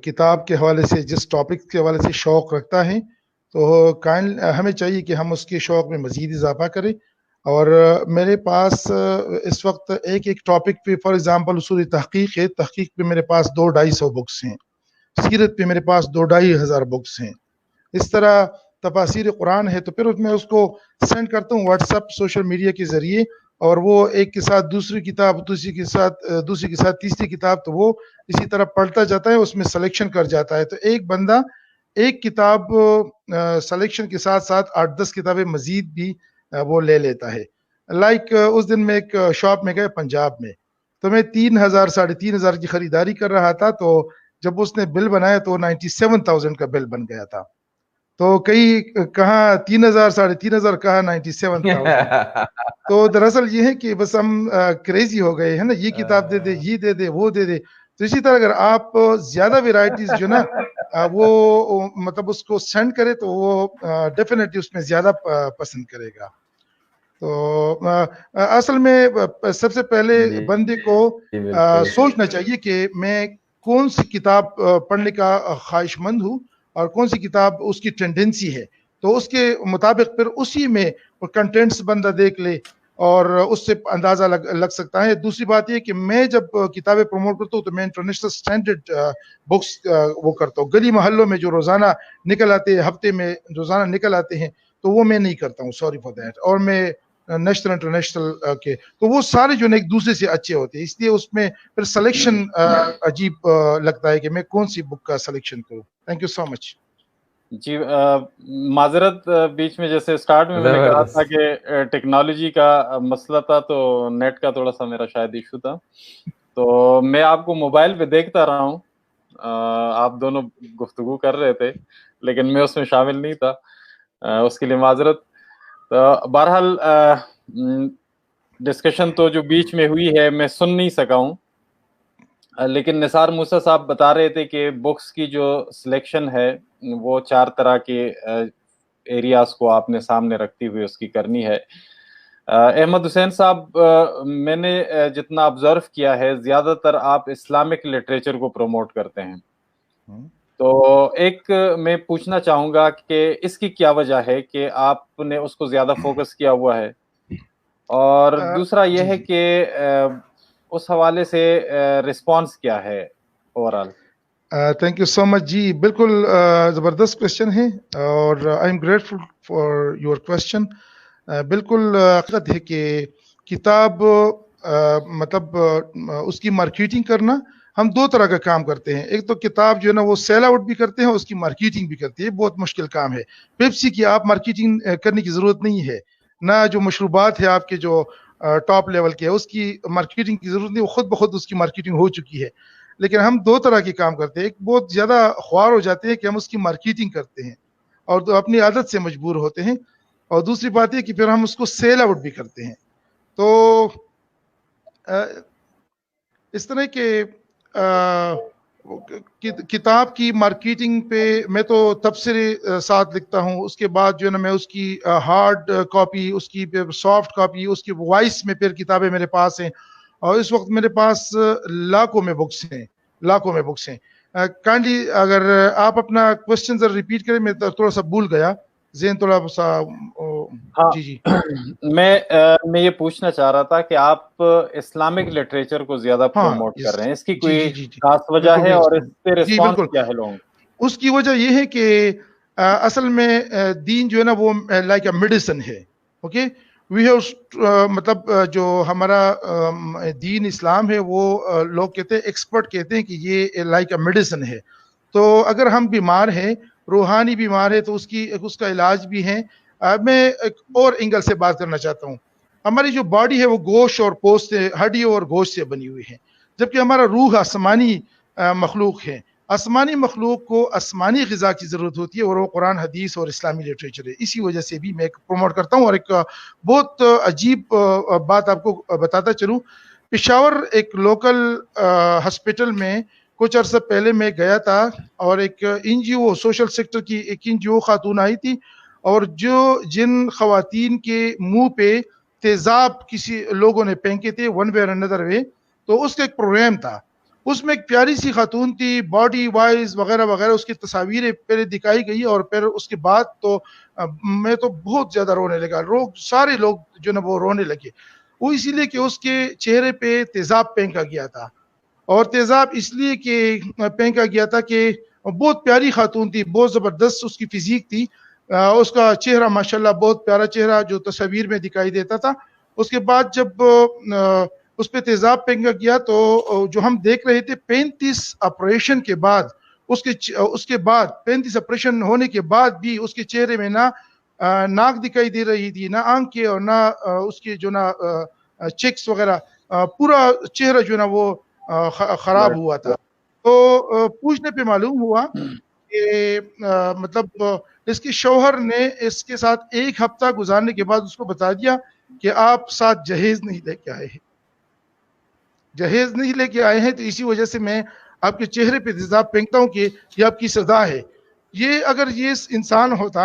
کتاب کے حوالے سے، جس ٹاپک کے حوالے سے شوق رکھتا ہے تو ہمیں چاہیے کہ ہم اس کے شوق میں مزید اضافہ کریں. اور میرے پاس اس وقت ایک ٹاپک پہ، فار ایگزامپل اصول تحقیق ہے، تحقیق پہ میرے پاس 200-250 بکس ہیں، سیرت پہ میرے پاس 2,500 بکس ہیں. اس طرح تفاسیر قرآن ہے، تو پھر میں اس کو سینڈ کرتا ہوں واٹس ایپ، سوشل میڈیا کے ذریعے، اور وہ ایک کے ساتھ دوسری کتاب، دوسری کے ساتھ تیسری کتاب، تو وہ اسی طرح پڑھتا جاتا ہے، اس میں سلیکشن کر جاتا ہے. تو ایک بندہ ایک کتاب سلیکشن کے ساتھ ساتھ 8-10 کتابیں مزید بھی وہ لے لیتا ہے. لائک اس دن میں ایک شاپ میں گئے پنجاب میں، تو میں 3,000-3,500 کی خریداری کر رہا تھا، تو جب اس نے بل بنایا تو 97,000 کا بل بن گیا تھا. تو کئی کہاں 3,000-3,500، کہاں 97,000. تو دراصل یہ ہے کہ بس ہم کریزی ہو گئے ہیں نا، یہ کتاب دے دے، یہ دے دے، وہ دے دے. تو اسی طرح اگر آپ زیادہ ویرائٹیز جو نا وہ مطلب اس کو سینڈ کرے تو وہ ڈیفینیٹلی اس میں زیادہ پسند کرے گا. تو اصل میں سب سے پہلے بندے کو سوچنا چاہیے کہ میں کون سی کتاب پڑھنے کا خواہش مند ہوں اور کون سی کتاب اس کی ٹینڈنسی ہے، تو اس کے مطابق پھر اسی میں کنٹینٹس بندہ دیکھ لے اور اس سے اندازہ لگ سکتا ہے. دوسری بات یہ کہ میں جب کتابیں پروموٹ کرتا ہوں تو میں انٹرنیشنل سٹینڈرڈ بکس وہ کرتا ہوں. گلی محلوں میں جو روزانہ نکل آتے ہیں، ہفتے میں روزانہ نکل آتے ہیں، تو وہ میں نہیں کرتا ہوں، سوری فار دیٹ. اور میں نیشنل انٹرنیشنل کے، تو وہ سارے جو ایک دوسرے سے اچھے ہوتے ہیں، اس لیے اس میں پھر سلیکشن عجیب لگتا ہے کہ میں کون سی بک کا سلیکشن کروں. تھینک یو سو مچ. جی معذرت، بیچ میں جیسے سٹارٹ میں نے کہا تھا کہ ٹیکنالوجی کا مسئلہ تھا، تو نیٹ کا تھوڑا سا میرا شاید ایشو تھا. تو میں آپ کو موبائل پہ دیکھتا رہا ہوں، آپ دونوں گفتگو کر رہے تھے لیکن میں اس میں شامل نہیں تھا، اس کے لیے معذرت. تو بہرحال ڈسکشن تو جو بیچ میں ہوئی ہے میں سن نہیں سکا ہوں، لیکن نثار موسیٰ صاحب بتا رہے تھے کہ بکس کی جو سلیکشن ہے وہ 4 طرح کے ایریاز کو آپ نے سامنے رکھتی ہوئی اس کی کرنی ہے. احمد حسین صاحب، میں نے جتنا آبزرو کیا ہے زیادہ تر آپ اسلامک لٹریچر کو پروموٹ کرتے ہیں، تو ایک میں پوچھنا چاہوں گا کہ اس کی کیا وجہ ہے کہ آپ نے اس کو زیادہ فوکس کیا ہوا ہے، اور دوسرا یہ ہے کہ اس حوالے سے رسپانس کیا ہے اوورال؟ تھینک یو سو مچ. جی بالکل زبردست کوشچن ہے اور I am grateful for your question. بالکل حقیقت ہے کہ کتاب مطلب اس کی مارکیٹنگ کرنا ہم دو طرح کا کام کرتے ہیں. ایک تو کتاب جو ہے نا وہ سیل آؤٹ بھی کرتے ہیں, اس کی مارکیٹنگ بھی کرتے ہیں. بہت مشکل کام ہے. پیپسی کی آپ مارکیٹنگ کرنے کی ضرورت نہیں ہے, نہ جو مشروبات ہے آپ کے جو ٹاپ لیول کے, اس کی مارکیٹنگ کی ضرورت نہیں, وہ خود بخود اس کی مارکیٹنگ ہو چکی ہے. لیکن ہم دو طرح کے کام کرتے ہیں. ایک بہت زیادہ خوار ہو جاتے ہیں کہ ہم اس کی مارکیٹنگ کرتے ہیں اور اپنی عادت سے مجبور ہوتے ہیں, اور دوسری بات یہ کہ پھر ہم اس کو سیل آؤٹ بھی کرتے ہیں. تو اس طرح کے کتاب کی مارکیٹنگ پہ میں تو تبصرے ساتھ لکھتا ہوں. اس کے بعد جو ہے نا میں اس کی ہارڈ کاپی, اس کی سافٹ کاپی, اس کی وائس میں پھر کتابیں میرے پاس ہیں, اور اس وقت میرے پاس لاکھوں میں بکس ہیں. کائنڈلی اگر آپ اپنا کوشچن ذرا ریپیٹ کریں, میں تھوڑا سا بھول گیا, ذہن تھوڑا سا. ہاں جی میں یہ پوچھنا چاہ رہا تھا کہ آپ اسلامک لٹریچر کو زیادہ پروموٹ کر رہے ہیں, اس کی کوئی خاص وجہ ہے اور اس پہ رسپانس کیا ہے لوگوں؟ اس کی وجہ یہ ہے کہ اصل میں دین جو ہے نا وہ لائک اے میڈیسن ہے. اوکے, وی ہیو مطلب جو ہمارا دین اسلام ہے وہ لوگ کہتے ہیں, ایکسپرٹ کہتے ہیں کہ یہ لائک اے میڈیسن ہے. تو اگر ہم بیمار ہیں, روحانی بیمار ہے, تو اس کا علاج بھی ہے. میں ایک اور اینگل سے بات کرنا چاہتا ہوں. ہماری جو باڈی ہے وہ گوشت اور پوست سے, ہڈیوں اور گوشت سے بنی ہوئی ہے, جبکہ ہمارا روح آسمانی مخلوق ہے. آسمانی مخلوق کو آسمانی غذا کی ضرورت ہوتی ہے, اور وہ قرآن حدیث اور اسلامی لٹریچر ہے. اسی وجہ سے بھی میں پروموٹ کرتا ہوں. اور ایک بہت عجیب بات آپ کو بتاتا چلوں. پشاور ایک لوکل ہسپیٹل میں کچھ عرصہ پہلے میں گیا تھا, اور ایک این جی او, سوشل سیکٹر کی ایک این جی او خاتون آئی تھی, اور جن خواتین کے منہ پہ تیزاب کسی لوگوں نے پھینکے تھے ون وے اور اندر وے, تو اس کا ایک پروگرام تھا. اس میں ایک پیاری سی خاتون تھی, باڈی وائز وغیرہ وغیرہ, اس کی تصاویریں پہلے دکھائی گئی, اور پھر اس کے بعد تو میں تو بہت زیادہ رونے لگا. سارے لوگ جو نا وہ رونے لگے. وہ اسی لیے کہ اس کے چہرے پہ تیزاب پھینکا گیا تھا, اور تیزاب اس لیے کہ پھینکا گیا تھا کہ بہت پیاری خاتون تھی, بہت زبردست اس کی فزیک تھی, اس کا چہرہ ماشاءاللہ بہت پیارا چہرہ جو تصویر میں دکھائی دیتا تھا. اس کے بعد جب اس پہ تیزاب پھینکا گیا, تو جو ہم دیکھ رہے تھے 35 آپریشن کے بعد, اس کے بعد 35 آپریشن ہونے کے بعد بھی اس کے چہرے میں نہ ناک دکھائی دے رہی تھی, نہ آنکھیں, اور نہ اس کے جو نا چیکس وغیرہ, پورا چہرہ جو نا وہ خراب ہوا تھا. تو پوچھنے پہ معلوم ہوا کہ مطلب اس کے شوہر نے اس کے ساتھ ایک ہفتہ گزارنے کے بعد اس کو بتا دیا کہ آپ ساتھ جہیز نہیں لے کے آئے ہیں, تو اسی وجہ سے میں آپ کے چہرے پہ تیزاب پھینکتا ہوں کہ یہ آپ کی سزا ہے. یہ اگر یہ انسان ہوتا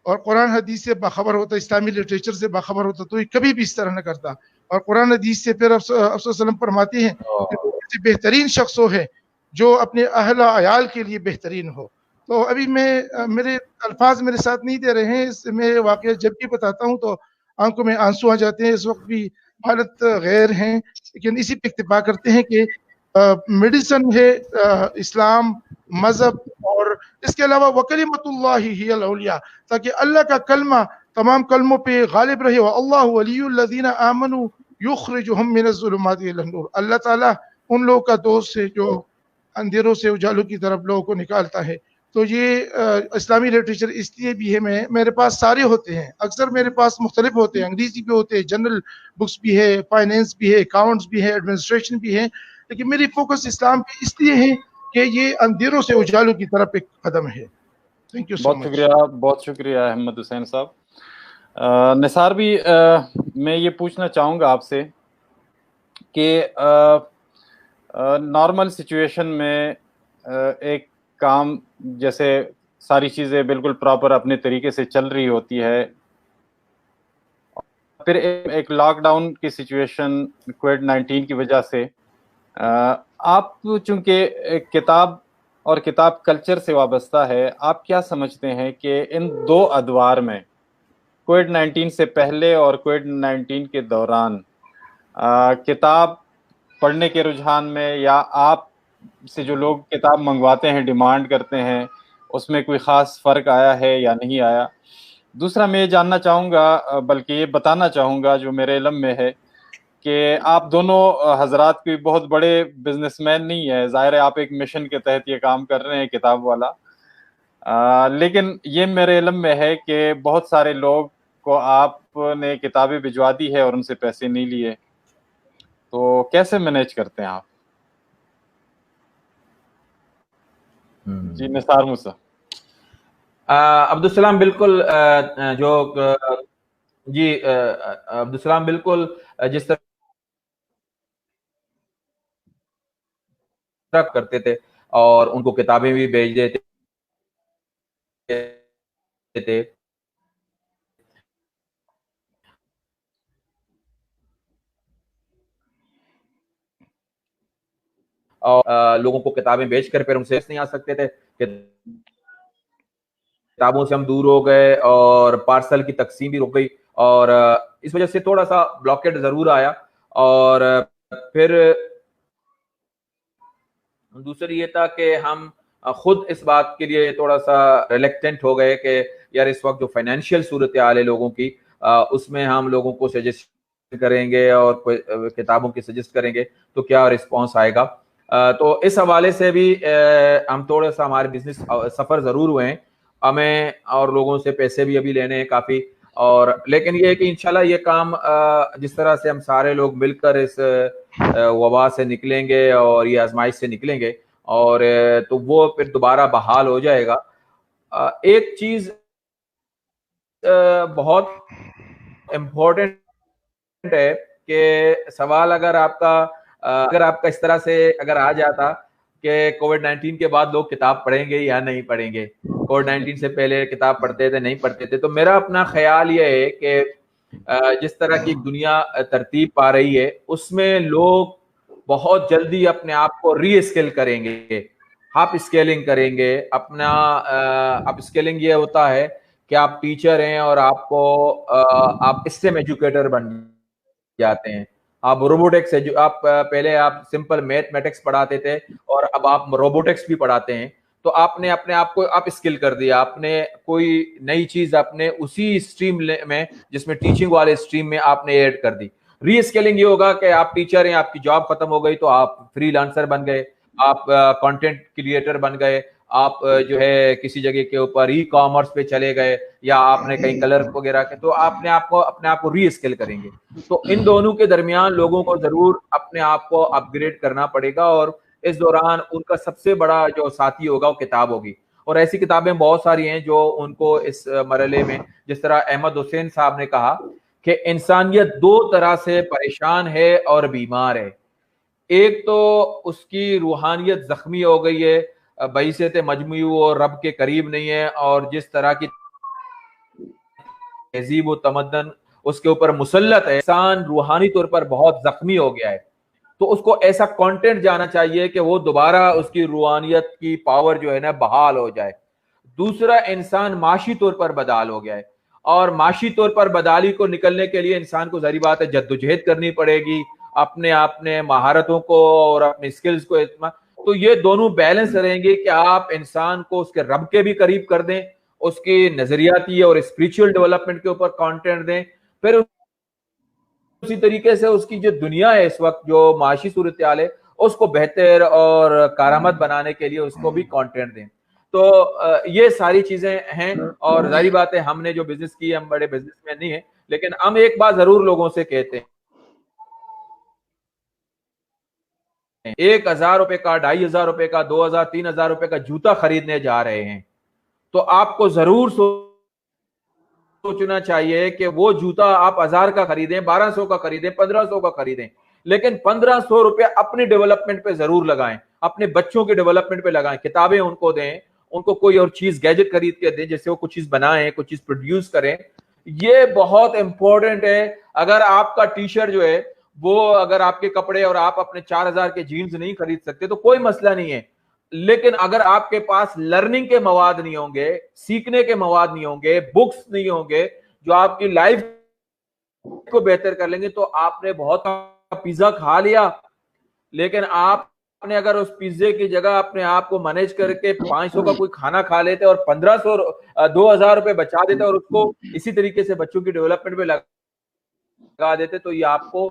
اور قرآن حدیث سے باخبر ہوتا, اسلامی لٹریچر سے باخبر ہوتا, تو یہ کبھی بھی اس طرح نہ کرتا. اور قرآن حدیث سے پھر افسر وسلم فرماتے ہیں کہ بہترین شخص وہ ہے جو اپنے اہل عیال کے لیے بہترین ہو. تو ابھی میرے الفاظ میرے ساتھ نہیں دے رہے ہیں, میں واقعہ جب بھی بتاتا ہوں تو آنکھوں میں آنسو آ جاتے ہیں. اس وقت بھی حالت غیر ہیں, لیکن اسی پہ اکتفا کرتے ہیں کہ میڈیسن ہے اسلام مذہب, اور اس کے علاوہ وکلمۃ اللہ ہی العلیٰ, تاکہ اللہ کا کلمہ تمام کلموں پہ غالب رہے. اللہ ولی الذین آمنوا یخرجہم من الظلمات الی النور, اللہ تعالیٰ ان لوگوں کا دوست ہے جو اندھیروں سے اجالوں کی طرف لوگوں کو نکالتا ہے. تو یہ اسلامی لٹریچر اس لیے بھی ہے, میرے پاس سارے ہوتے ہیں, اکثر میرے پاس مختلف ہوتے ہیں, انگریزی بھی ہوتے ہیں, جنرل بکس بھی ہے, فائنینس بھی ہے, اکاؤنٹس بھی ہے, ایڈمنسٹریشن بھی ہے, لیکن میری فوکس اسلام پہ اس لیے ہے کہ یہ اندھیروں سے اجالوں کی طرف ایک قدم ہے. تھینک یو سو مچ. بہت شکریہ احمد حسین صاحب. نثار بھی میں یہ پوچھنا چاہوں گا آپ سے کہ نارمل سچویشن میں ایک کام جیسے ساری چیزیں بالکل پراپر اپنے طریقے سے چل رہی ہوتی ہے, پھر ایک لاک ڈاؤن کی سچویشن کووڈ-19 کی وجہ سے, آپ چونکہ کتاب اور کتاب کلچر سے وابستہ ہے, آپ کیا سمجھتے ہیں کہ ان دو ادوار میں کووڈ-19 سے پہلے اور کووڈ-19 کے دوران کتاب پڑھنے کے رجحان میں, یا آپ سے جو لوگ کتاب منگواتے ہیں, ڈیمانڈ کرتے ہیں, اس میں کوئی خاص فرق آیا ہے یا نہیں آیا؟ دوسرا میں یہ جاننا چاہوں گا, بلکہ یہ بتانا چاہوں گا جو میرے علم میں ہے, کہ آپ دونوں حضرات کوئی بہت بڑے بزنس مین نہیں ہے، ظاہر ہے آپ ایک مشن کے تحت یہ کام کر رہے ہیں کتاب والا، لیکن یہ میرے علم میں ہے کہ بہت سارے لوگ کو آپ نے کتابیں بھجوا دی ہے اور ان سے پیسے نہیں لیے، تو کیسے مینیج کرتے ہیں آپ؟ جی نثار موسیٰ۔ عبدالسلام بالکل جو جی عبدالسلام بالکل جس طرح کرتے تھے اور ان کو کتابیں بھی بھیج دیتے تھے، اور لوگوں کو کتابیں بیچ کر پھر ان سے نہیں آ سکتے تھے، کتابوں سے ہم دور ہو گئے اور پارسل کی تقسیم بھی رک گئی، اور اس وجہ سے تھوڑا سا بلاکیٹ ضرور آیا۔ اور پھر دوسری یہ تھا کہ ہم خود اس بات کے لیے تھوڑا سا ریلیکٹنٹ ہو گئے کہ یار اس وقت جو فائنینشیل صورتحال ہے لوگوں کی، اس میں ہم لوگوں کو سجیسٹ کریں گے اور کتابوں کی سجیسٹ کریں گے تو کیا رسپانس آئے گا۔ تو اس حوالے سے بھی ہم تھوڑا سا ہمارے بزنس سفر ضرور ہوئے ہیں، ہمیں اور لوگوں سے پیسے بھی ابھی لینے ہیں کافی، اور لیکن یہ کہ انشاءاللہ یہ کام جس طرح سے ہم سارے لوگ مل کر اس وبا سے نکلیں گے اور یہ آزمائش سے نکلیں گے، اور تو وہ پھر دوبارہ بحال ہو جائے گا۔ ایک چیز بہت امپورٹنٹ ہے کہ سوال اگر آپ کا اس طرح سے اگر آ جاتا کہ کووڈ-19 کے بعد لوگ کتاب پڑھیں گے یا نہیں پڑھیں گے، کووڈ-19 سے پہلے کتاب پڑھتے تھے نہیں پڑھتے تھے، تو میرا اپنا خیال یہ ہے کہ جس طرح کی دنیا ترتیب پا رہی ہے اس میں لوگ بہت جلدی اپنے آپ کو ری اسکل کریں گے، آپ اسکیلنگ کریں گے اپنا۔ آپ اسکیلنگ یہ ہوتا ہے کہ آپ ٹیچر ہیں اور آپ اسٹیم ایجوکیٹر بن جاتے ہیں، آپ روبوٹکس آپ پہلے آپ سمپل میتھمیٹکس پڑھاتے تھے اور اب آپ روبوٹکس بھی پڑھاتے ہیں، تو آپ نے اپنے آپ کو آپ اسکل کر دیا، آپ نے کوئی نئی چیز آپ نے اسی اسٹریم میں جس میں ٹیچنگ والے اسٹریم میں آپ نے ایڈ کر دی۔ ری اسکیلنگ یہ ہوگا کہ آپ ٹیچر ہیں، آپ کی جاب ختم ہو گئی تو آپ فری لانسر بن گئے، آپ کنٹینٹ کریٹر بن گئے، آپ جو ہے کسی جگہ کے اوپر ای کامرس پہ چلے گئے، یا آپ نے کہیں کلر وغیرہ کے، تو آپ نے اپنے آپ کو ری اسکل کریں گے۔ تو ان دونوں کے درمیان لوگوں کو ضرور اپنے آپ کو اپ گریڈ کرنا پڑے گا، اور اس دوران ان کا سب سے بڑا جو ساتھی ہوگا وہ کتاب ہوگی، اور ایسی کتابیں بہت ساری ہیں جو ان کو اس مرحلے میں، جس طرح احمد حسین صاحب نے کہا کہ انسانیت دو طرح سے پریشان ہے اور بیمار ہے، ایک تو اس کی روحانیت زخمی ہو گئی ہے، بعثت مجموع اور رب کے قریب نہیں ہے، اور جس طرح کی تہذیب و تمدن اس کے اوپر مسلط ہے، انسان روحانی طور پر بہت زخمی ہو گیا ہے، تو اس کو ایسا کانٹینٹ جانا چاہیے کہ وہ دوبارہ اس کی روحانیت کی پاور جو ہے نا بحال ہو جائے۔ دوسرا، انسان معاشی طور پر بدحال ہو گیا ہے، اور معاشی طور پر بدحالی کو نکلنے کے لیے انسان کو ظاہری بات ہے جدوجہد کرنی پڑے گی، اپنے مہارتوں کو اور اپنے سکلز کو تو یہ دونوں بیلنس رہیں گے کہ آپ انسان کو اس کے رب کے بھی قریب کر دیں، اس کی نظریاتی اور اسپریچول ڈیولپمنٹ کے اوپر کانٹینٹ دیں، پھر اسی طریقے سے اس کی جو دنیا ہے اس وقت جو معاشی صورتحال ہے اس کو بہتر اور کارآمد بنانے کے لیے اس کو بھی کانٹینٹ دیں۔ تو یہ ساری چیزیں ہیں، اور ظاہری بات ہے ہم نے جو بزنس کی ہم بڑے بزنس مین نہیں ہیں، لیکن ہم ایک بات ضرور لوگوں سے کہتے ہیں، 1,000 روپے کا، 2,500 روپے کا، 2,000 3,000 روپے کا جوتا خریدنے جا رہے ہیں تو آپ کو ضرور سوچنا چاہیے کہ وہ جوتا آپ 1,000 کا خریدیں، 1,200 کا خریدیں، 1,500 کا خریدیں، لیکن 1,500 روپے اپنی ڈیولپمنٹ پہ ضرور لگائیں، اپنے بچوں کی ڈیولپمنٹ پہ لگائیں، کتابیں ان کو دیں، ان کو کوئی اور چیز گیجٹ خرید کے دیں جس سے وہ کچھ چیز بنائیں، کچھ چیز پروڈیوس کریں۔ یہ بہت امپورٹنٹ ہے۔ اگر آپ کا ٹیچر جو ہے وہ اگر آپ کے کپڑے اور آپ اپنے 4,000 کے جینز نہیں خرید سکتے تو کوئی مسئلہ نہیں ہے، لیکن اگر آپ کے پاس لرننگ کے مواد نہیں ہوں گے، سیکھنے کے مواد نہیں ہوں گے، بکس نہیں ہوں گے جو آپ کی لائف کو بہتر کر لیں گے، تو آپ نے بہت پیزا کھا لیا، لیکن آپ نے اگر اس پیزے کی جگہ اپنے آپ کو مینیج کر کے 500 کا کوئی کھانا کھا لیتے اور 2,000 روپے بچا دیتے اور اس کو اسی طریقے سے بچوں کی ڈیولپمنٹ پہ لگا دیتے، تو یہ آپ کو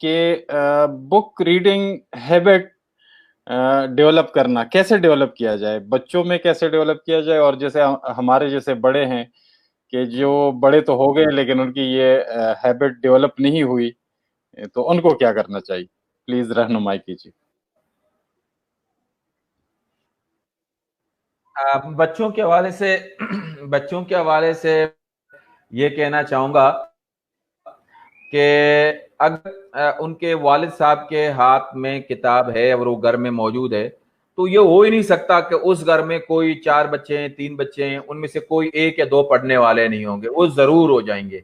کہ بک ریڈنگ ہیبٹ ڈیولپ کرنا کیسے ڈیولپ کیا جائے, بچوں میں کیسے ڈیولپ کیا جائے, اور جیسے ہمارے جیسے بڑے ہیں کہ جو بڑے تو ہو گئے لیکن ان کی یہ ہیبٹ ڈیولپ نہیں ہوئی, تو ان کو کیا کرنا چاہیے, پلیز رہنمائی کیجیے. بچوں کے حوالے سے یہ کہنا چاہوں گا کہ اگر ان کے والد صاحب کے ہاتھ میں کتاب ہے اور وہ گھر میں موجود ہے تو یہ ہو ہی نہیں سکتا کہ اس گھر میں کوئی 4 بچے ہیں, 3 بچے ہیں, ان میں سے کوئی 1 یا 2 پڑھنے والے نہیں ہوں گے, وہ ضرور ہو جائیں گے.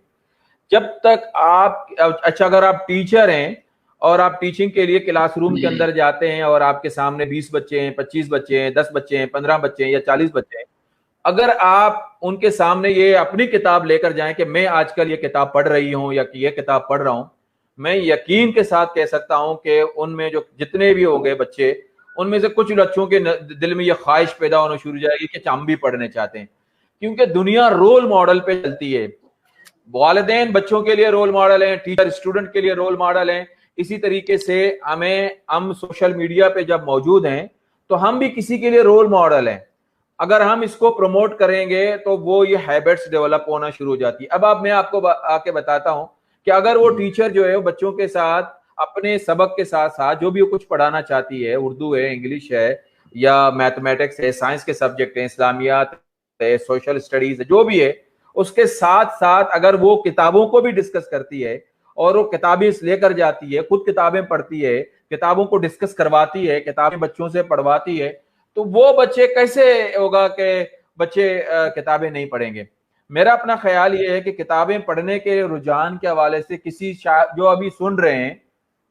جب تک آپ اچھا اگر آپ ٹیچر ہیں اور آپ ٹیچنگ کے لیے کلاس روم کے اندر جاتے ہیں اور آپ کے سامنے 20 بچے ہیں, 25 بچے ہیں, 10 بچے ہیں, 15 بچے ہیں یا 40 بچے ہیں, اگر آپ ان کے سامنے یہ اپنی کتاب لے کر جائیں کہ میں آج کل یہ کتاب پڑھ رہی ہوں یا یہ کتاب پڑھ رہا ہوں, میں یقین کے ساتھ کہہ سکتا ہوں کہ ان میں جو جتنے بھی ہوں گے بچے, ان میں سے کچھ بچوں کے دل میں یہ خواہش پیدا ہونا شروع ہو جائے گی کہ ہم بھی پڑھنے چاہتے ہیں, کیونکہ دنیا رول ماڈل پہ چلتی ہے. والدین بچوں کے لیے رول ماڈل ہیں, ٹیچر اسٹوڈنٹ کے لیے رول ماڈل ہیں. اسی طریقے سے ہم سوشل میڈیا پہ جب موجود ہیں تو ہم بھی کسی کے لیے رول ماڈل ہیں. اگر ہم اس کو پروموٹ کریں گے تو وہ یہ ہیبٹس ڈیولپ ہونا شروع ہو جاتی ہے. اب میں آپ کو آ کے بتاتا ہوں کہ اگر وہ ٹیچر جو ہے وہ بچوں کے ساتھ اپنے سبق کے ساتھ ساتھ جو بھی وہ کچھ پڑھانا چاہتی ہے, اردو ہے, انگلش ہے یا میتھمیٹکس ہے, سائنس کے سبجیکٹ ہیں, اسلامیات ہے, سوشل اسٹڈیز ہے, جو بھی ہے, اس کے ساتھ ساتھ اگر وہ کتابوں کو بھی ڈسکس کرتی ہے اور وہ کتابیں لے کر جاتی ہے, خود کتابیں پڑھتی ہے, کتابوں کو ڈسکس کرواتی ہے, کتابیں بچوں سے پڑھواتی ہے, تو وہ بچے کیسے ہوگا کہ بچے کتابیں نہیں پڑھیں گے. میرا اپنا خیال یہ ہے کہ کتابیں پڑھنے کے رجحان کے حوالے سے کسی جو ابھی سن رہے ہیں,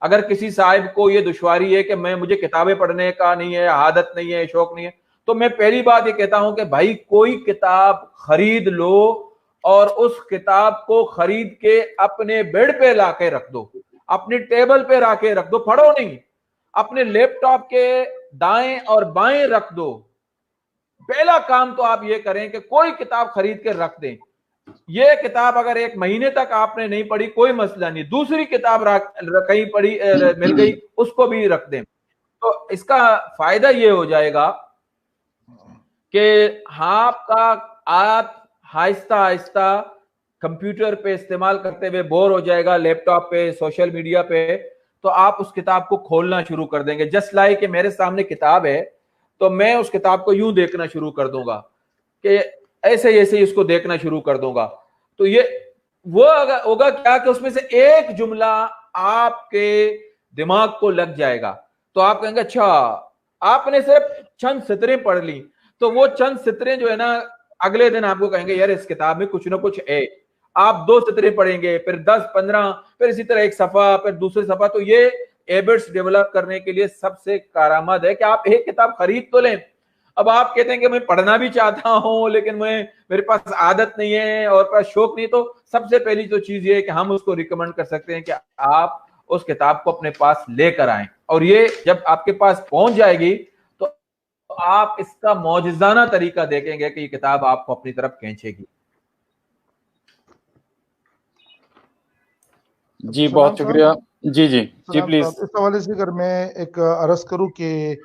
اگر کسی صاحب کو یہ دشواری ہے کہ مجھے کتابیں پڑھنے کا نہیں ہے, عادت نہیں ہے, شوق نہیں ہے, تو میں پہلی بات یہ کہتا ہوں کہ بھائی کوئی کتاب خرید لو اور اس کتاب کو خرید کے اپنے بیڈ پہ لا کے رکھ دو, اپنے ٹیبل پہ لا کے رکھ دو, پڑھو نہیں, اپنے لیپ ٹاپ کے دائیں اور بائیں رکھ دو. پہلا کام تو آپ یہ کریں کہ کوئی کتاب خرید کے رکھ دیں. یہ کتاب اگر 1 مہینے تک آپ نے نہیں پڑھی کوئی مسئلہ نہیں, دوسری کتاب کہیں پڑھی مل گئی اس کو بھی رکھ دیں. تو اس کا فائدہ یہ ہو جائے گا کہ آپ آہستہ آہستہ کمپیوٹر پہ استعمال کرتے ہوئے بور ہو جائے گا, لیپ ٹاپ پہ, سوشل میڈیا پہ, تو آپ اس کتاب کو کھولنا شروع کر دیں گے. جسٹ لائک کہ میرے سامنے کتاب ہے تو میں اس کتاب کو یوں دیکھنا شروع کر دوں گا کہ ایسے ایسے اس کو دیکھنا شروع کر دوں گا. تو یہ وہ ہوگا کیا کہ اس میں سے ایک جملہ آپ کے دماغ کو لگ جائے گا, تو آپ کہیں گے اچھا آپ نے صرف چند سطریں پڑھ لی, تو وہ چند سطریں جو ہے نا اگلے دن آپ کو کہیں گے یار اس کتاب میں کچھ نہ کچھ ہے. آپ 2 سطریں پڑھیں گے, پھر 10, 15, پھر اسی طرح 1 صفحہ, پھر دوسرے صفحہ. تو یہ ہیبٹس ڈیولپ کرنے کے لیے سب سے کارآمد ہے کہ آپ ایک کتاب خرید تو لیں. اب آپ کہتے ہیں کہ میں پڑھنا بھی چاہتا ہوں لیکن میرے پاس عادت نہیں ہے اور پاس شوق نہیں, تو سب سے پہلی تو چیز یہ ہے کہ ہم اس کو ریکمینڈ کر سکتے ہیں کہ آپ اس کتاب کو اپنے پاس لے کر آئیں, اور یہ جب آپ کے پاس پہنچ جائے گی تو آپ اس کا معجزانہ طریقہ دیکھیں گے کہ یہ کتاب آپ کو اپنی طرف کھینچے گی. جی بہت شکریہ. جی جی جی پلیز. اس حوالے سے اگر میں ایک عرض کروں کہ